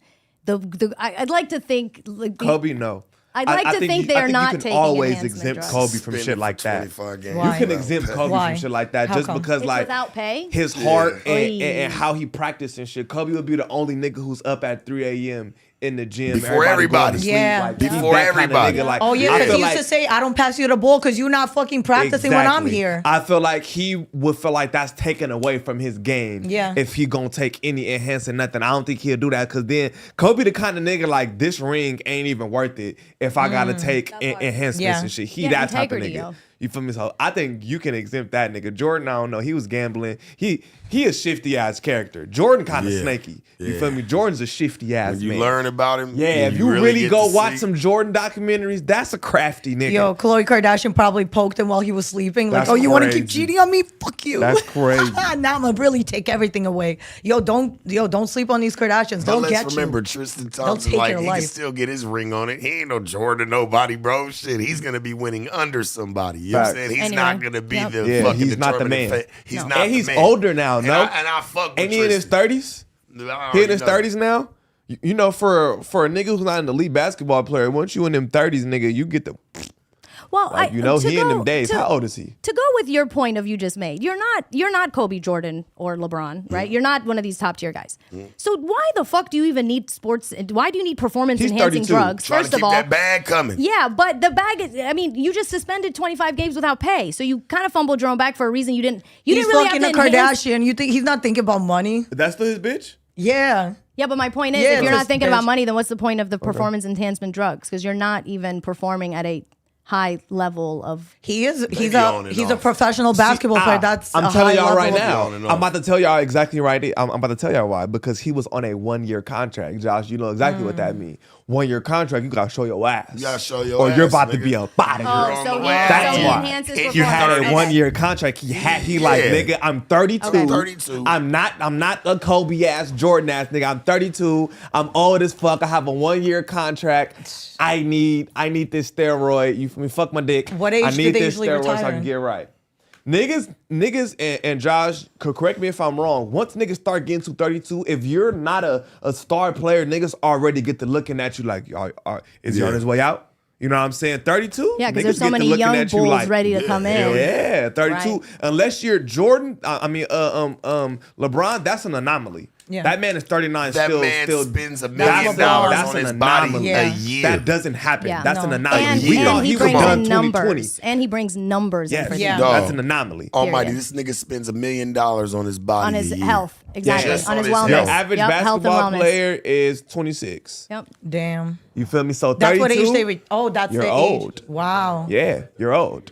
I'd like to think like Kobe, no. I'd like to think they're not taking always enhancement exempt drugs. Kobe from shit like that. Games. You can exempt Kobe from shit like that just because It's like without pay? his heart and how he practiced and shit. Kobe would be the only nigga who's up at 3 a.m. in the gym. Before everybody. Going to sleep. Yeah. Like, Before he's that everybody. Kind of nigga. Like, Oh yeah, I because feel he used like- to say, "I don't pass you the ball because you're not fucking practicing when I'm Exactly. here." I feel like he would feel like that's taken away from his game. Yeah. If he gonna take any enhancing nothing, I don't think he'll do that because then Kobe the kind of nigga like this ring ain't even worth it if I gotta take enhancements and shit. He Yeah, that type of integrity, nigga. yo. You feel me? So I think you can exempt that nigga. Jordan, I don't know. He was gambling. He a shifty ass character. Jordan kind of snaky. You feel me? Jordan's a shifty ass When you man. learn about him, Yeah, if you really get go to watch see- some Jordan documentaries, that's a crafty nigga. Yo, Khloe Kardashian probably poked him while he was sleeping. Like, That's oh, you want to keep crazy. cheating on me? Fuck you. That's crazy. Now I'm gonna really take everything away. Don't sleep on these Kardashians. But They'll let's get remember, you. Tristan They'll Thompson, take like, your he life. can still get his ring on it. He ain't no Jordan, nobody, bro. Shit, he's going to be winning under somebody. You know what I'm Facts. saying? He's Anyway. not going to be the Yeah, fucking he's not the determining man. He's No. not And the he's man. older now, And no? I fuck with Ain't he in his Tristan. 30s? I He in already his know. 30s now? You know, for a nigga who's not an elite basketball player, once you in them 30s, nigga, you get the Well, like, you know, to he in them go- days. to- How old is he? To go with your point of you just made, you're not Kobe, Jordan, or LeBron, right? You're not one of these top tier guys. So why the fuck do you even need sports? Why do you need performance He's enhancing 32. drugs? Trying First to of keep all, that bag coming. yeah, but the bag is. I mean, you just suspended 25 games without pay, so you kind of fumbled your own back for a reason you didn't. You He's didn't really fucking have a to enhance- Kardashian. You think he's not thinking about money? That's still his bitch? Yeah. Yeah, but my point is, Yeah, if you're it's not just thinking about bitch. money, then what's the point of the performance enhancement drugs? Because you're not even performing at a high level of. He is. He's Maybe on and a off. professional basketball player. That's I'm a telling high y'all level right of- now. on and off. I'm about to tell y'all exactly right. I'm about to tell y'all why. Because he was on a 1-year contract, Josh. You know exactly what that means. 1-year contract, you gotta show your ass. You gotta show your or you're ass, about to nigga. be a body. Oh, on so the he, way. That's so he why. enhances If You had a performance. 1-year contract. He like, Yeah. nigga, I'm 32. Okay. 32. I'm not a Kobe ass, Jordan ass nigga. I'm 32. I'm old as fuck. I have a 1-year contract. I need this steroid. You feel me? Fuck my dick. What age I do need they this usually steroid so I retire? can get right. Niggas, and Josh, could correct me if I'm wrong. Once niggas start getting to 32, if you're not a star player, niggas already get to looking at you like, is he on his way out? You know what I'm saying? 32? Yeah, because niggas there's so get to many looking young at you bulls like, ready to come in. Yeah, 32. Right. Unless you're Jordan, LeBron, that's an anomaly. Yeah. That man is 39 That still man still spends $1 that's million that's on an his body anomaly. Yeah. a year. That doesn't happen. Yeah, That's no. an anomaly. And, We and thought he he was brings done in 2020. numbers. And he brings numbers in Yes, for Yeah. you. that's an anomaly. Almighty, Period. this nigga spends $1 million on his body On his a year. health. Exactly. Just on on his his wellness. Your health. average Yep, health and basketball wellness. player is 26. Yep. Damn. You feel me? So 32, That's what age they. Oh, that's you're the old. age. Wow. Yeah, you're old.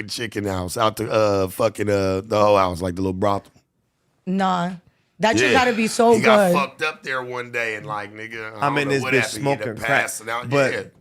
chicken house, out the fucking the whole house, like the little brothel. Nah, That shit gotta be so he good. got fucked up there one day and like, nigga, I'm in this bitch smoking crack. But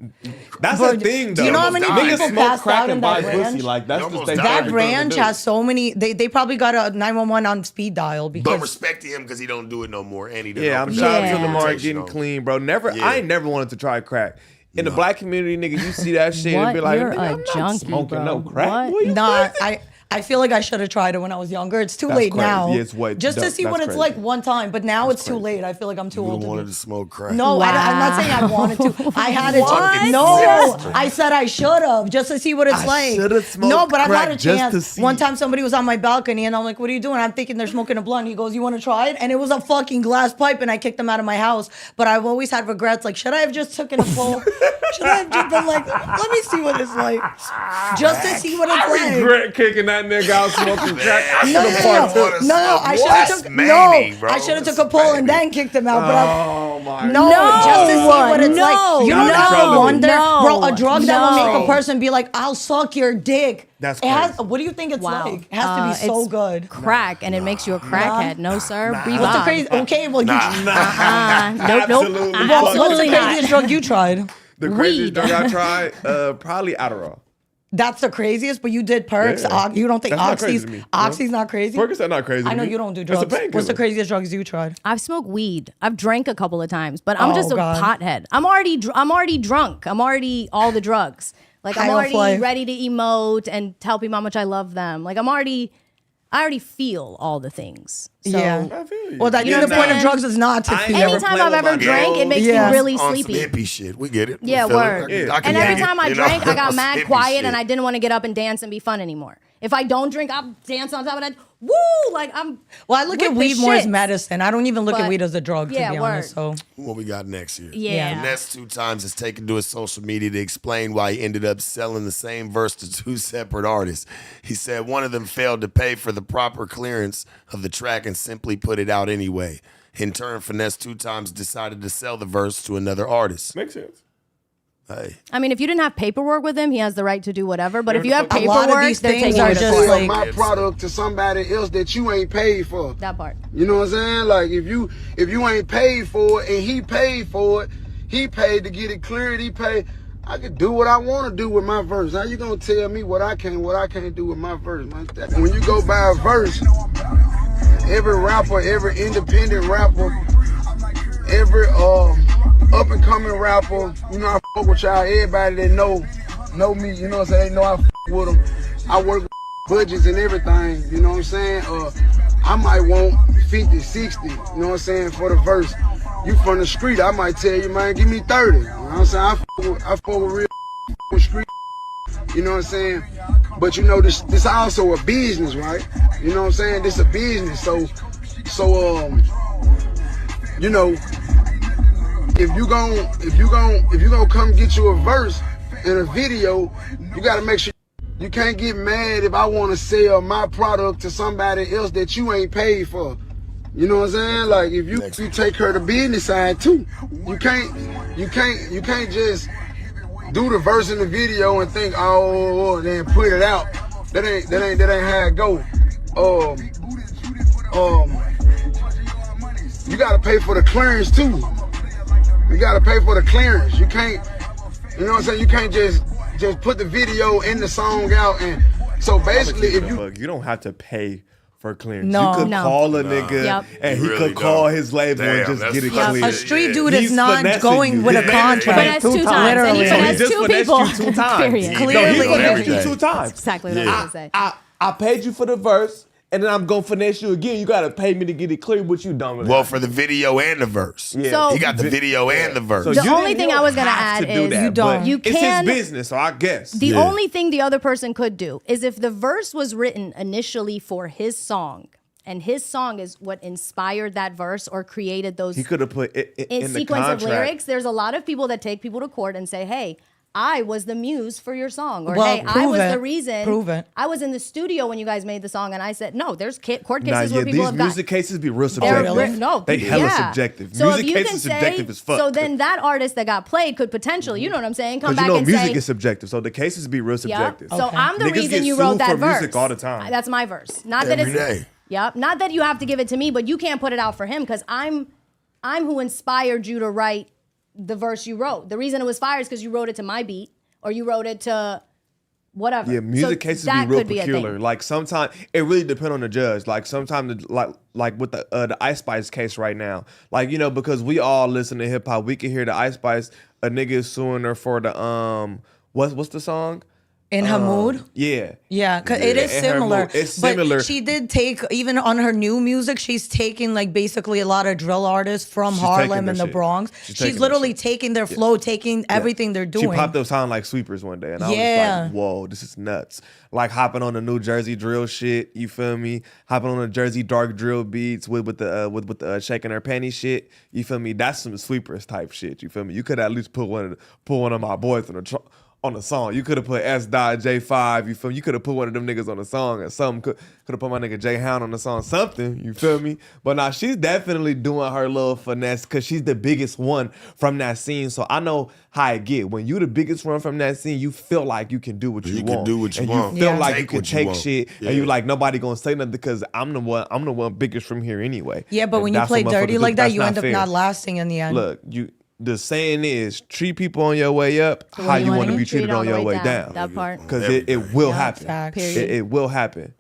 that's But the thing, though. do you know how many Niggas people smoke passed crack out in and that buy pussy. ranch? Like that's just their That favorite thing to ranch do. has so many. They probably got a 911 on speed dial But because respect to him because he don't do it no more. And he done Yeah, I'm opened shout up out to his Lamar reputation getting on. clean, bro. Never, Yeah. I ain't never wanted to try crack. In the black community, nigga, you see that shit and What? be like, You're nigga, a I'm not junkie, smoking bro. no crack. What? Boy, you nah. crazy? I feel like I should have tried it when I was younger. It's too That's late crazy. now. Yeah, it's way- just to that's see what it's crazy. like one time, but now it's too late. I feel like I'm too You old. wanted To to smoke crack. no, I'm not saying I wanted to. I had a What? no. I said I should have just to see what it's I like. shoulda smoked No, but I've had crack a just chance. to see. One time somebody was on my balcony and I'm like, "What are you doing?" I'm thinking they're smoking a blunt. He goes, "You want to try it?" And it was a fucking glass pipe, and I kicked them out of my house. But I've always had regrets. Like, should I have just taken a pull? Should I have just been like, "Let me see what it's like," just to see what it's I like. regret kicking that nigga out smoking crack. No, I should have took I should have took a pull and then kicked him out. But Oh my no, just to see what it's like. You don't Y'all ever trolling me. wonder, bro, a No. drug that will make No. a person be like, "I'll suck your dick." That's it has. crazy. What do you think it's Wow. like? It has to be so It's good. Crack, and it makes you a crackhead. No, sir. Breathe What's the on. crazy? Okay, well, Nope, Absolutely. nope. what's the Absolutely craziest not. drug you tried? The craziest Weed. drug I tried, probably Adderall. That's the craziest, but you did perks. Yeah. You don't think That's not crazy to me. Oxy's not crazy? Percocet not crazy to I know me. you don't do That's a drugs. What's the painkiller. craziest drugs you tried? I've smoked weed. I've drank a couple of times, but I'm Oh, just a God. pothead. I'm already drunk. I'm already all the drugs. Like I'm High off already life. ready to emote and tell people how much I love them. Like I already feel all the things. So Yeah. I feel you. Well, I You think the point of understand? drugs is not to I ain't feel. never anytime play I've with ever my drank, girls it makes Yeah. me really On sleepy. some hippie shit. We get it. We Yeah, feel it. word. I can And get every it, time I you know? drank, I got Some mad hippie quiet shit. and I didn't want to get up and dance and be fun anymore. If I don't drink, I'll dance on top of that. Woo! Like I'm. Well, I look at with weed the more as shits. medicine. I don't even look at But- weed as a drug, yeah, to be honest. So What we got next year? Yeah. Finesse 2 times has taken to his social media to explain why he ended up selling the same verse to 2 separate artists. He said one of them failed to pay for the proper clearance of the track and simply put it out anyway. In turn, Finesse 2 times decided to sell the verse to another artist. Makes sense. Hey. I mean, if you didn't have paperwork with him, he has the right to do whatever. But if you have A lot of paperwork, these they're things taking are it just apart. like my product to somebody else that you ain't paid for. That part. You know what I'm saying? Like if you ain't paid for it and he paid for it, he paid to get it cleared, he paid. I can do what I want to do with my verse. How you gonna tell me what I can't do with my verse, man? When you go buy a verse, every rapper, every independent rapper, every up and coming rapper, you know I fuck with y'all. Everybody that know me, you know what I'm saying? They know I fuck with them. I work with budgets and everything, you know what I'm saying? I might want 50, 60, you know what I'm saying, for the verse. You from the street, I might tell you, man, give me 30. You know what I'm saying? I fuck with real with street, you know what I'm saying? But you know, this also a business, right? You know what I'm saying? This a business, so you know, if you gonna come get you a verse in a video, you gotta make sure you can't get mad if I wanna sell my product to somebody else that you ain't paid for. You know what I'm saying? Like if you take her to business side too. You can't just do the verse in the video and think, oh, then put it out. That ain't how it go. You gotta pay for the clearance too. You gotta pay for the clearance. You can't, you know what I'm saying? You can't just put the video in the song out and so basically if you don't have to pay for clearance. No. You could No. call a nigga Yep. and You he really could call don't. his label and Damn, just get it that's cleared. a street dude He's is not finessing going you. with a He contract. Finesse 2 times. And Literally. he So he finessed just 2 finessed people. you 2 times. Period. No, he Clearly. finessed you Every 2 times. That's exactly what I was going to say. I paid you for the verse, and then I'm gonna finesse you again. You gotta pay me to get it clear, but you dumb. Well, for the video and the verse. Yeah. So- He got the video and the verse. So The you only didn't- thing you I was don't gonna have add to do is that, you don't. but You can- It's his business, so I guess. The only thing the other person could do is if the verse was written initially for his song, and his song is what inspired that verse or created those He could have put it in the sequence contract. of lyrics. There's a lot of people that take people to court and say, hey, I was the muse for your song. Or, Well, hey, I prove was it. the reason. Prove it. I was in the studio when you guys made the song. And I said, no, there's court Nah, cases yeah, where people these have got. music cases be real They're subjective. Really? No, They hella yeah. subjective. So Music if you cases can say, subjective as fuck. so then that artist that got played could potentially, you know what I'm saying, come Because back you know and music say, is subjective, so the cases be real yeah. subjective. So I'm the Niggas reason get you sued wrote that for verse. music all the time. That's my verse. Not that Every it's day. Yep. Not that you have to give it to me, but you can't put it out for him because I'm who inspired you to write the verse you wrote. The reason it was fire is because you wrote it to my beat or you wrote it to whatever. Yeah, music cases be real peculiar. Like sometimes it really depends on the judge. Like sometimes like with the Ice Spice case right now, like, you know, because we all listen to hip hop, we can hear the Ice Spice, a nigga is suing her for the what's the song? In her mood? Yeah. Yeah, because it is similar. It's similar. But she did take, even on her new music, she's taking like basically a lot of drill artists from Harlem and the Bronx. She's literally taking their flow, taking everything they're doing. She popped up sounding like Sweepers one day. And I was like, whoa, this is nuts. Like hopping on the New Jersey drill shit, you feel me? Hopping on the Jersey dark drill beats with the shaking her panty shit, you feel me? That's some Sweepers type shit, you feel me? You could at least put one of my boys on the song. You could have put S.J5, you feel me? You could have put one of them niggas on the song or something. Could have put my nigga J Hound on the song, something, you feel me? But now she's definitely doing her little finesse because she's the biggest one from that scene. So I know how I get. When you the biggest one from that scene, you feel like you can do what you want. You can do what you want. You feel like you can take shit and you like nobody gonna say nothing because I'm the one biggest from here anyway. Yeah, but when you play dirty like that, you end up not lasting in the end. Look, the saying is, treat people on your way up how you want to be treated on your way down. That part. Because it will happen. It will happen.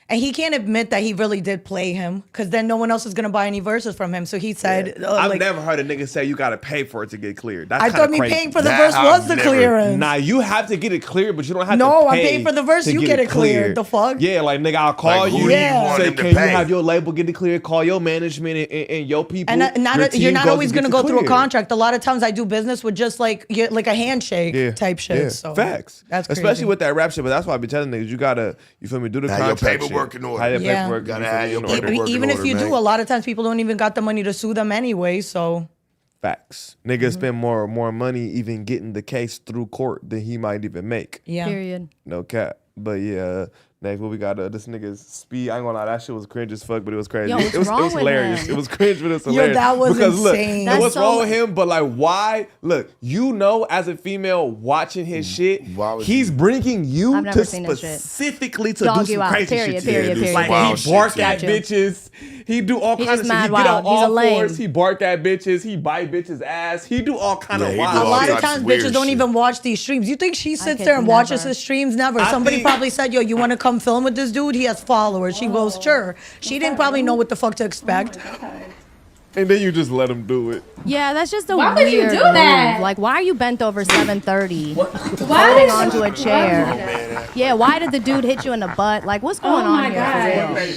And he can't admit that he really did play him because then no one else is going to buy any verses from him. So he said... I've never heard a nigga say you got to pay for it to get cleared. That's I thought me crazy. paying for the verse was the clearance. Nah, you have to get it cleared, but you don't have to pay. No, I'm paying for the verse. You get it cleared. The fuck? Yeah, like, nigga, I'll call you. Say, can you have your label get it cleared? Call your management and your people. And you're not always going to go through a contract. A lot of times I do business with just like a handshake type shit. Yeah. So facts. That's crazy. Especially with that rap shit. But that's why I be telling niggas, you got to, you feel me, do the contract your paperwork in order. Gotta have your paperwork even if you do, a lot of times people don't even got the money to sue them anyway. So facts. Niggas spend more money even getting the case through court than he might even make. Yeah. Period. No cap. But yeah. Next, what we got? This nigga's Speed. I ain't gonna lie, that shit was cringe as fuck, but it was crazy. Yo, it was hilarious. It was cringe, but it was hilarious. Yo, that was insane. Look, what's wrong with him? But like, why? Look, you know, as a female watching his shit, he's bringing you to specifically to do some crazy shit. Period. Like he bark at bitches. He do all kinds of shit. He get on all fours. He bark at bitches. He bite bitches' ass. He do all kind of wild. A lot of times bitches don't even watch these streams. You think she sits there and watches his streams? Never. Somebody probably said, yo, you want to come film with this dude? He has followers. She goes, sure. She didn't probably know what the fuck to expect. And then you just let him do it. Yeah, that's just a why weird would you do that? move. Like, why are you bent over 7:30, holding onto a chair? Yeah, why did the dude hit you in the butt? Like, what's going on here?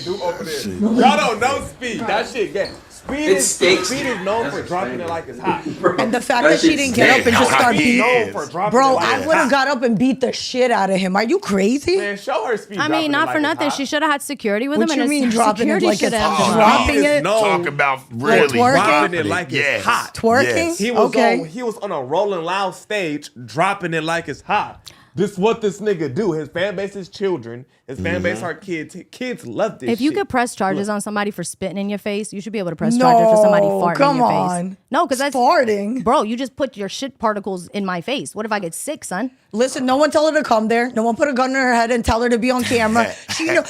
Y'all don't know Speed. That shit, yeah. Speed is known for dropping it like it's hot. And the fact that she didn't get up and just start beating. Bro, I would have got up and beat the shit out of him. Are you crazy? Man, show her Speed. I mean, not for nothing. She should have had security with him. What you mean dropping it like it's hot? Dropping it? Talk about really dropping it like it's hot. Twerking? He was on a Rolling Loud stage dropping it like it's hot. This is what this nigga do. His fan base is children. His fan base are kids. Kids love this If you shit. could press charges on somebody for spitting in your face, you should be able to press charges for somebody farting in your face. No, because that's farting. Bro, you just put your shit particles in my face. What if I get sick, son? Listen, no one tell her to come there. No one put a gun in her head and tell her to be on camera.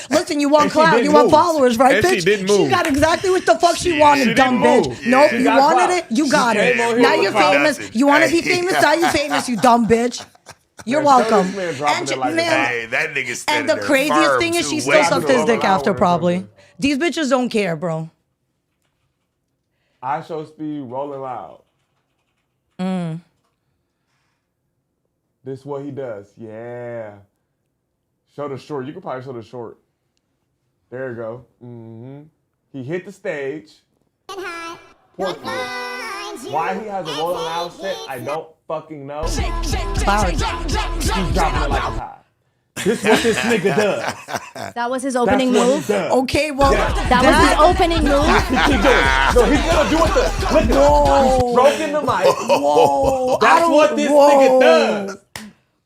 Listen, you want clout, you want followers, right, bitch? She didn't move. She got exactly what the fuck she wanted, dumb bitch. Nope, you wanted it, you got it. Now you're famous. You want to be famous? Now you famous, you dumb bitch. You're welcome. Hey, that nigga standing And the there craziest firm, thing is too. she still sucked his dick after, probably. These bitches don't care, bro. I show Speed Rolling Loud. This is what he does. Yeah. Show the short. You can probably show the short. There you go. He hit the stage. Why he has a Rolling Loud set, I don't fucking know. He's dropping it like it's hot. This is what this nigga does. That was his opening move? Okay, well, that was his opening move? He's gonna do it. He's stroking the mic. Whoa. That's what this nigga does.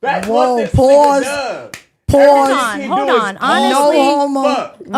That's what this nigga does. Pause. Hold on. No Honestly, homo.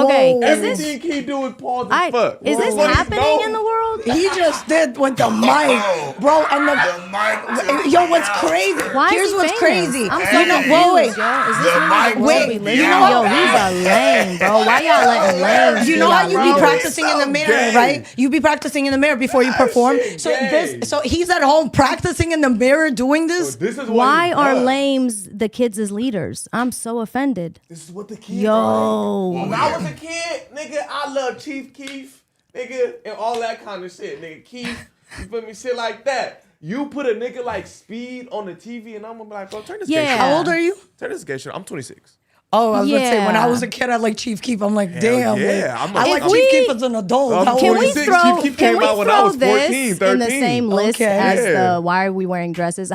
okay, Whoa. is this Everything he do is pause and fuck. is this What? happening No. in the world? He just did with the mic, bro. And yo, what's crazy? Why Here's is he what's famous? crazy. I'm You know, so wait. confused, yo. Is this really the world Wait, we live you in? know- Yo, he's a lame, bro. Why y'all letting lames? You do know how that, you bro? be practicing in the mirror, right? You be practicing in the mirror before you perform. So he's at home practicing in the mirror doing this. This is what Why he are does. lames the kids as leaders? I'm so offended. This is what the kids Yo. When I was a kid, nigga, I loved Chief Keef, nigga, and all that kind of shit, nigga. Keef, you feel me? Shit like that. You put a nigga like Speed on the TV, and I'm gonna be like, bro, turn this gay shit. How old are you? Turn this gay shit. I'm 26. Oh, I was gonna say when I Yeah. was a kid, I liked Chief Keef. I'm like, damn. yeah, like, I'm I a- like If Chief we- Keef as an adult. I'm How old Can are we you? 46. throw, Chief Keef can came we out when I throw was 14, this in 13. the same list Okay. as Yeah. the why are we wearing dresses?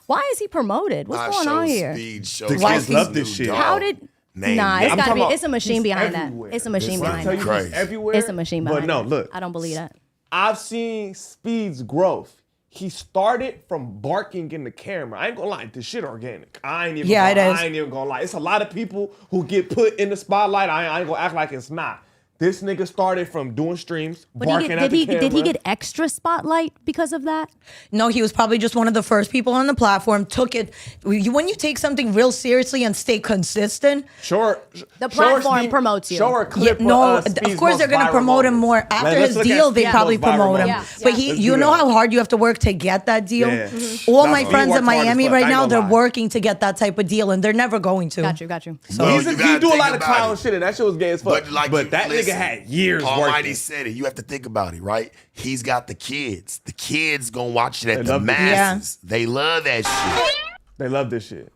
Why is he promoted? What's going on here? The kids love this shit. How did? Name Nah, it. it's I'm gotta talking be. about It's a machine he's behind everywhere. that. It's a machine When I behind tell that. you Crazy. he's everywhere. It's a machine behind But no, that. look. I don't believe that. I've seen Speed's growth. He started from barking in the camera. I ain't gonna lie, this shit organic. I ain't even gonna lie. It's a lot of people who get put in the spotlight. I ain't gonna act like it's not. This nigga started from doing streams, barking at the camera. Did he get extra spotlight because of that? No, he was probably just one of the first people on the platform. Took it when you take something real seriously and stay consistent. The platform promotes you. Show her a clip. Of course they're gonna promote him more after his deal. They probably promote him. Yeah. But you know how hard you have to work to get that deal. Yeah. All Nah, my he friends worked in hard as Miami fuck. right I ain't now, gonna they're lie. working to get that type of deal, and they're never going to. Got you. So No, he you do gotta a think lot of about clown it. shit, and that shit was gay as fuck. But that nigga had years Almighty working. said it. You have to think about it, right? He's got the kids. The kids gonna watch it at the love this. masses. They love that shit. They love this shit.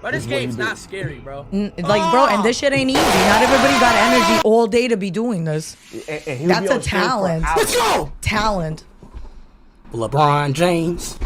But this game's not scary, bro. Like, bro, and this shit ain't easy. Not everybody got energy all day to be doing this. And he'll That's be a on stream for talent. hours. Let's go. Talent. LeBron James.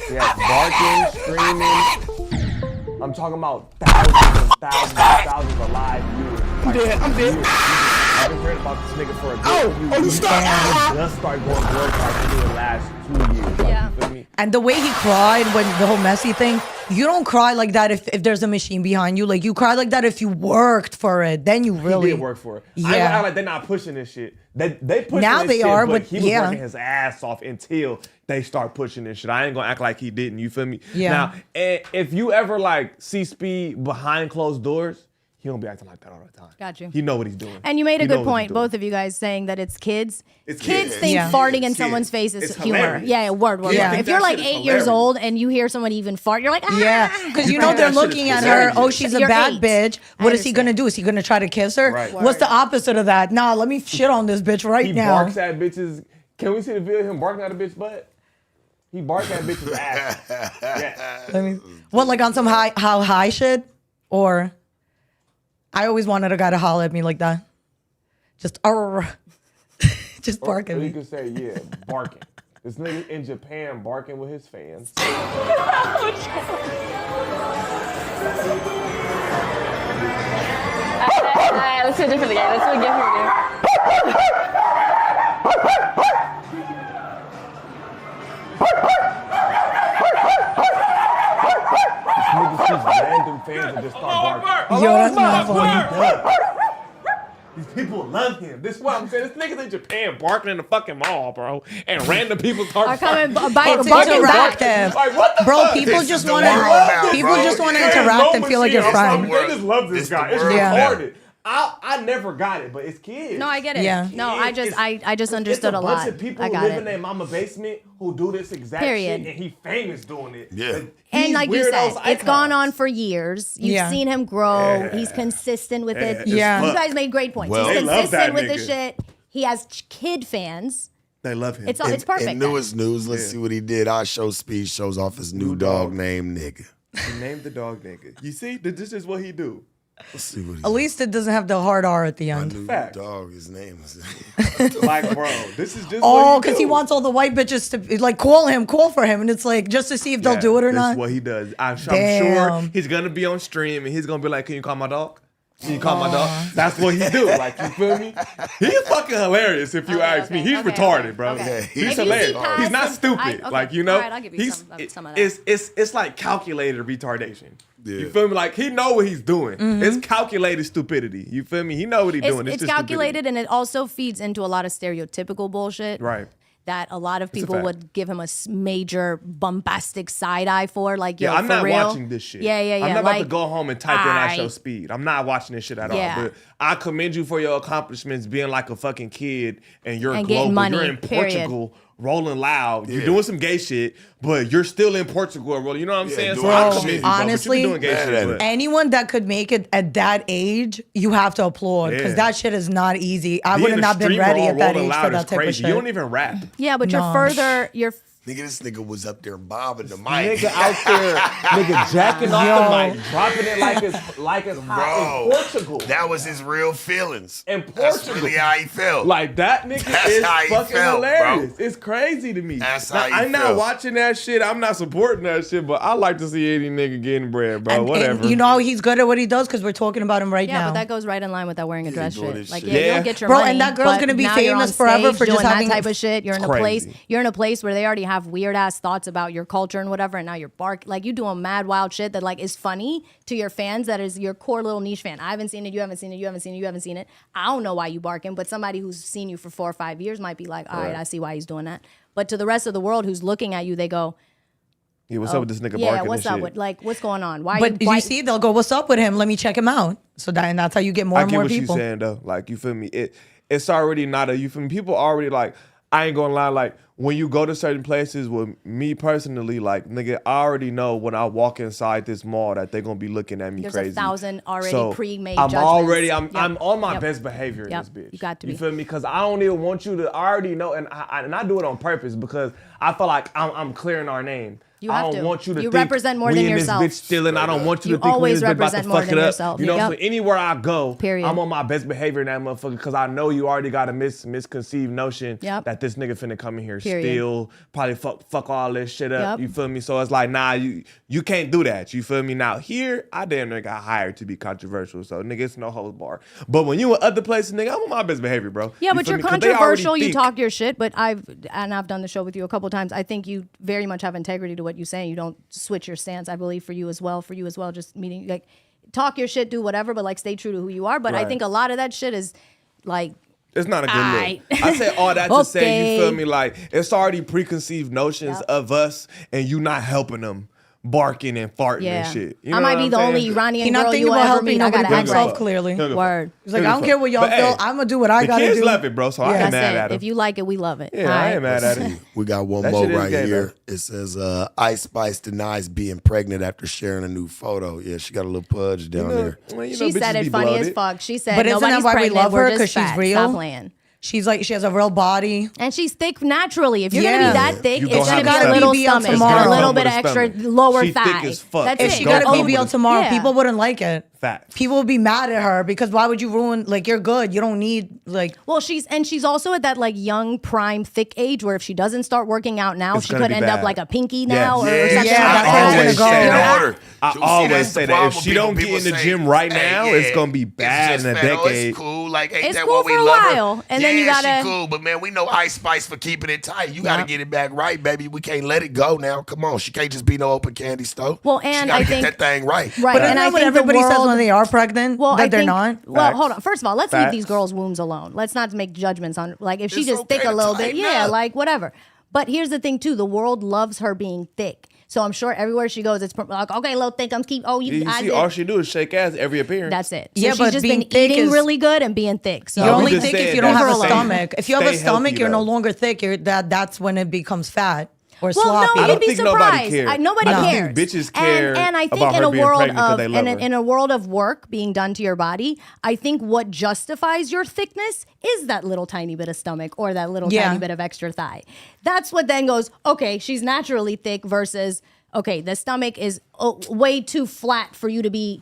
Yeah, barking, screaming. I'm talking about thousands of live viewers. I'm dead. I've been hearing about this nigga for a good you stop. He just started going broadcast in the last 2 years. Like, Yeah. you feel me? And the way he cried when the whole Messi thing, you don't cry like that if there's a machine behind you. Like, you cry like that if you worked for it. Then you really He did work for it. I ain't Yeah. gonna act like they're not pushing this shit. They pushing Now this they shit, are, but but he was yeah. working his ass off until they start pushing this shit. I ain't gonna act like he didn't. You feel me? Yeah. Now, if you ever like see Speed behind closed doors, he don't be acting like that all the time. Got you. He know what he's doing. And you made a He know good what point, he's doing. both of you guys saying that it's kids. It's kids kids. think Yeah. farting in Kids. someone's face is It's humor. hilarious. Yeah, word. Kids Yeah. think If you're that like shit is 8 years hilarious. old and you hear someone even fart, you're like, ah. Yeah, because you know think they're that shit looking is at her. hilarious. Oh, she's a You're bad 8. bitch. I What is he understand. gonna do? Is he gonna try to kiss her? Right. What's the opposite of that? Nah, let me shit on this bitch right He now. barks at bitches. Can we see the video of him barking at a bitch butt? He barks at bitches' ass. Yeah. What, like on some how high shit? Or I always wanted a guy to holler at me like that. Just just bark at Or you me. could say, yeah, barking. This nigga in Japan barking with his fans. Alright, let's do a different game. Let's do a different game. Niggas see random fans and just start barking. Yo, that's not funny. These people love him. This is what I'm saying. This niggas in Japan barking in the fucking mall, bro. And random people start Are coming barking. barking interactive. Like, what the Bro, fuck? people This just is the want to world now, people bro. just want to There's interact no and feel like machine. your I'm friend. sorry, They just love this It's the guy. It's world retarded. I never got it, but it's kids. No, I get it. Yeah. No, I just It's understood a bunch lot. of people I who got live in it. their mama basement who do this exact Period. shit, and he famous doing it. Yeah. And These like you said, weirdos it's gone icons. on for years. You've Yeah. seen him grow. Yeah. He's consistent with it. Yeah. You guys made great points. Well, He's they love that consistent with this nigga. shit. He has kid fans. They love him. It's perfect. In then. newest news, let's see what he did. Our show Speed shows off his new dog named Nigga. He named the dog nigga. You see, this is what he do. Let's see what he At least it doesn't have the hard R at the My end. new Fact. dog, his name is. Like, bro, this is just Oh, what because he do. wants all the white bitches to like call for him, and it's like just to see if they'll do it or That's not. what he does. I'm sure Damn. he's gonna be on stream and he's gonna be like, "Can you call my dog?" You call my dog? That's what he do. Like, you feel me? He's fucking hilarious if you ask me. He's retarded, bro. Okay. He's hilarious. He's not stupid. Like, you know, all right, I'll give you some of that. it's like calculated retardation. Yeah. You feel me? Like, he know what he's doing. It's calculated stupidity. You feel me? He know what he's doing. It's calculated, stupidity. And it also feeds into a lot of stereotypical bullshit. Right. That a lot of people would give him a major bombastic side eye for, like, yo, I'm for not real. watching this shit. Yeah. I'm not like, about to go home and type in at your speed. I'm not watching this shit at all. But I commend you for your accomplishments, being like a fucking kid, and you're global. Money, you're in Portugal, rolling loud. You're doing some gay shit, but you're still in Portugal rolling. You know what I'm saying? So I commend you, honestly, bro, but you be doing gay shit, anyone that could make it at that age, you have to applaud, because that shit is not easy. I would have not been ready at that age for that type of shit. You don't even rap. Yeah, but you're Nigga, this nigga was up there bobbing the mic. Nigga out there, nigga jacking off the mic, dropping it like it's hot in Portugal. That was his real feelings. In Portugal. That's really how he felt. Like, that nigga is fucking hilarious. Bro. It's crazy to me. That's how he I'm not watching that shit. I'm not supporting that shit, but I like to see any nigga getting bread, bro. Whatever. And you know, he's good at what he does, because we're talking about him right now. Yeah, but that goes right in line with that wearing a dress shit. Like, you don't get your bro, money, and that girl's gonna be famous forever for just having that type of shit. You're in a place where they already have weird ass thoughts about your culture and whatever, and now you're like, you doing mad wild shit that like is funny to your fans, that is your core little niche fan. I haven't seen it, you haven't seen it, you haven't seen it, you haven't seen it. I don't know why you barking, but somebody who's seen you for 4 or 5 years might be like, all right, I see why he's doing that. But to the rest of the world who's looking at you, they go, yeah, what's up with this nigga barking? Yeah, what's and up shit? with, like, what's going on? But you see, they'll go, what's up with him? Let me check him out. So that's how you get more and more people. I get what you're saying though. Like, you feel me? It's already not you feel me? People already like, I ain't gonna lie, like, when you go to certain places, with me personally, like, nigga, I already know when I walk inside this mall that they're gonna be looking at me There's crazy. There's 1,000 already pre-made I'm judgments. I'm on my best behavior in this bitch. You got to be. You feel me? Because I don't even want you to, I already know, and I do it on purpose, because I feel like I'm clearing our name. I don't want you to think represent more than yourself. We in this bitch stealing. I don't want you to think we always in this bitch about to represent more fuck than it up. yourself. You know, so anywhere I go, I'm on my best behavior in that motherfucker, because I know you already got a misconceived notion that this nigga finna come in here steal, probably fuck all this shit up. You feel me? So it's like, nah, you can't do that. You feel me? Now here, I damn near got hired to be controversial, so nigga, it's no holds bar. But when you in other places, nigga, I'm on my best behavior, bro. Yeah, but you're controversial. You talk your shit, but I've done the show with you a couple times. I think you very much have integrity to what you say. You don't switch your stance, I believe, for you as well, just meeting, like, talk your shit, do whatever, but like, stay true to who you are. But I think a lot of that shit is like, it's not a good look. I say all that to say, you feel me, like, it's already preconceived notions of us, and you not helping them barking and farting and shit. You know I might be the only Iranian girl you ever meet. I gotta act right. Clearly. Word. He's like, I don't care what y'all feel. I'm gonna do what I gotta do. The kids love it, bro. So I ain't mad at them. If you like it, we love it. Yeah, I ain't mad at it. We got one more right here. It says, Ice Spice denies being pregnant after sharing a new photo. Yeah, she got a little pudge down there. She said it funny as fuck. She said, but nobody's isn't that why we love her? Because she's real. Stop playing. She's like, she has a real body. And she's thick naturally. If you're going to be that thick, it's going to be a gotta little BBL stomach tomorrow. and a little bit of extra lower thigh. Thick as fuck. That's If it. she got a Go BBL tomorrow, people wouldn't like it. Fact. People would be mad at her, because why would you ruin, like, you're good. You don't need, like. Well, she's also at that, like, young, prime, thick age where if she doesn't start working out now, she could end up like a pinky now or something like that. I always say that. If she don't get in the gym right now, it's going to be bad in a decade. It's cool. Like, ain't it's that cool what we for a love while. her? And then you gotta. She cool, but man, we know Ice Spice for keeping it tight. You got to get it back right, baby. We can't let it go now. Come on. She can't just be no open candy store. Well, and I think get that thing right. Right. But and I what think everybody says when they are pregnant, that they're not. Well, hold on. First of all, let's leave these girls' wombs alone. Let's not make judgments on, like, if she's just thick a little bit, like, whatever. But here's the thing, too. The world loves her being thick. So I'm sure everywhere she goes, it's like, okay, little thick, I'm keep. Oh, you see, all she do is shake ass every appearance. That's it. So yeah, she's but just being been thick eating is really good and being thick. So you're only thick if you don't have a stomach. If you have a Stay stomach, healthy, you're no though. longer thick. That's when it becomes fat or well, sloppy. no, I don't you'd be think surprised. nobody cares. Nobody I cares. think bitches care and I think about in her a being world pregnant 'cause of they love her. in a world of work being done to your body, I think what justifies your thickness is that little tiny bit of stomach or that little tiny bit of extra thigh. That's what then goes, okay, she's naturally thick versus, okay, the stomach is way too flat for you to be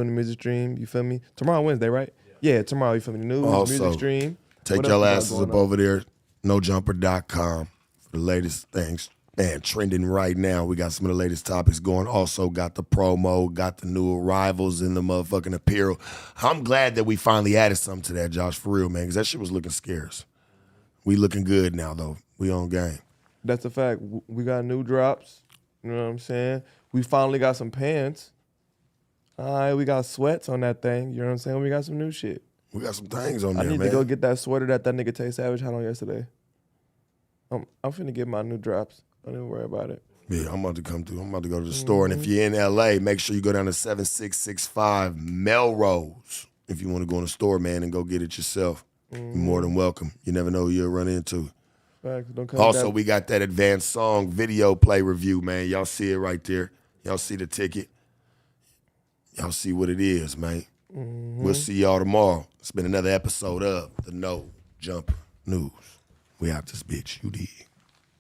doing the music stream. You feel me? Tomorrow Wednesday, right? Yeah. Yeah, tomorrow you feel me? News, Also, music stream. Take What your else we got asses going up on? over there, nojumper.com for the latest things. Man, trending right now. We got some of the latest topics going. Also got the promo, got the new arrivals in the motherfucking apparel. I'm glad that we finally added something to that, Josh, for real, man, because that shit was looking scarce. We looking good now, though. We on game. That's a fact. We got new drops. You know what I'm saying? We finally got some pants. All right, we got sweats on that thing. You know what I'm saying? We got some new shit. We got some things on I there, need man. to go get that sweater that nigga Tay Savage had on yesterday. I'm finna get my new drops. Don't even worry about it. Yeah, I'm about to come through. I'm about to go to the store. And if you're in LA, make sure you go down to 7665 Melrose if you want to go in the store, man, and go get it yourself. You're more than welcome. You never know who you'll run into. Facts. Don't come Also, back. we got that advanced song video play review, man. Y'all see it right there. Y'all see the ticket. Y'all see what it is, man. We'll see y'all tomorrow. It's been another episode of the No Jumper News. We out this bitch. You dig.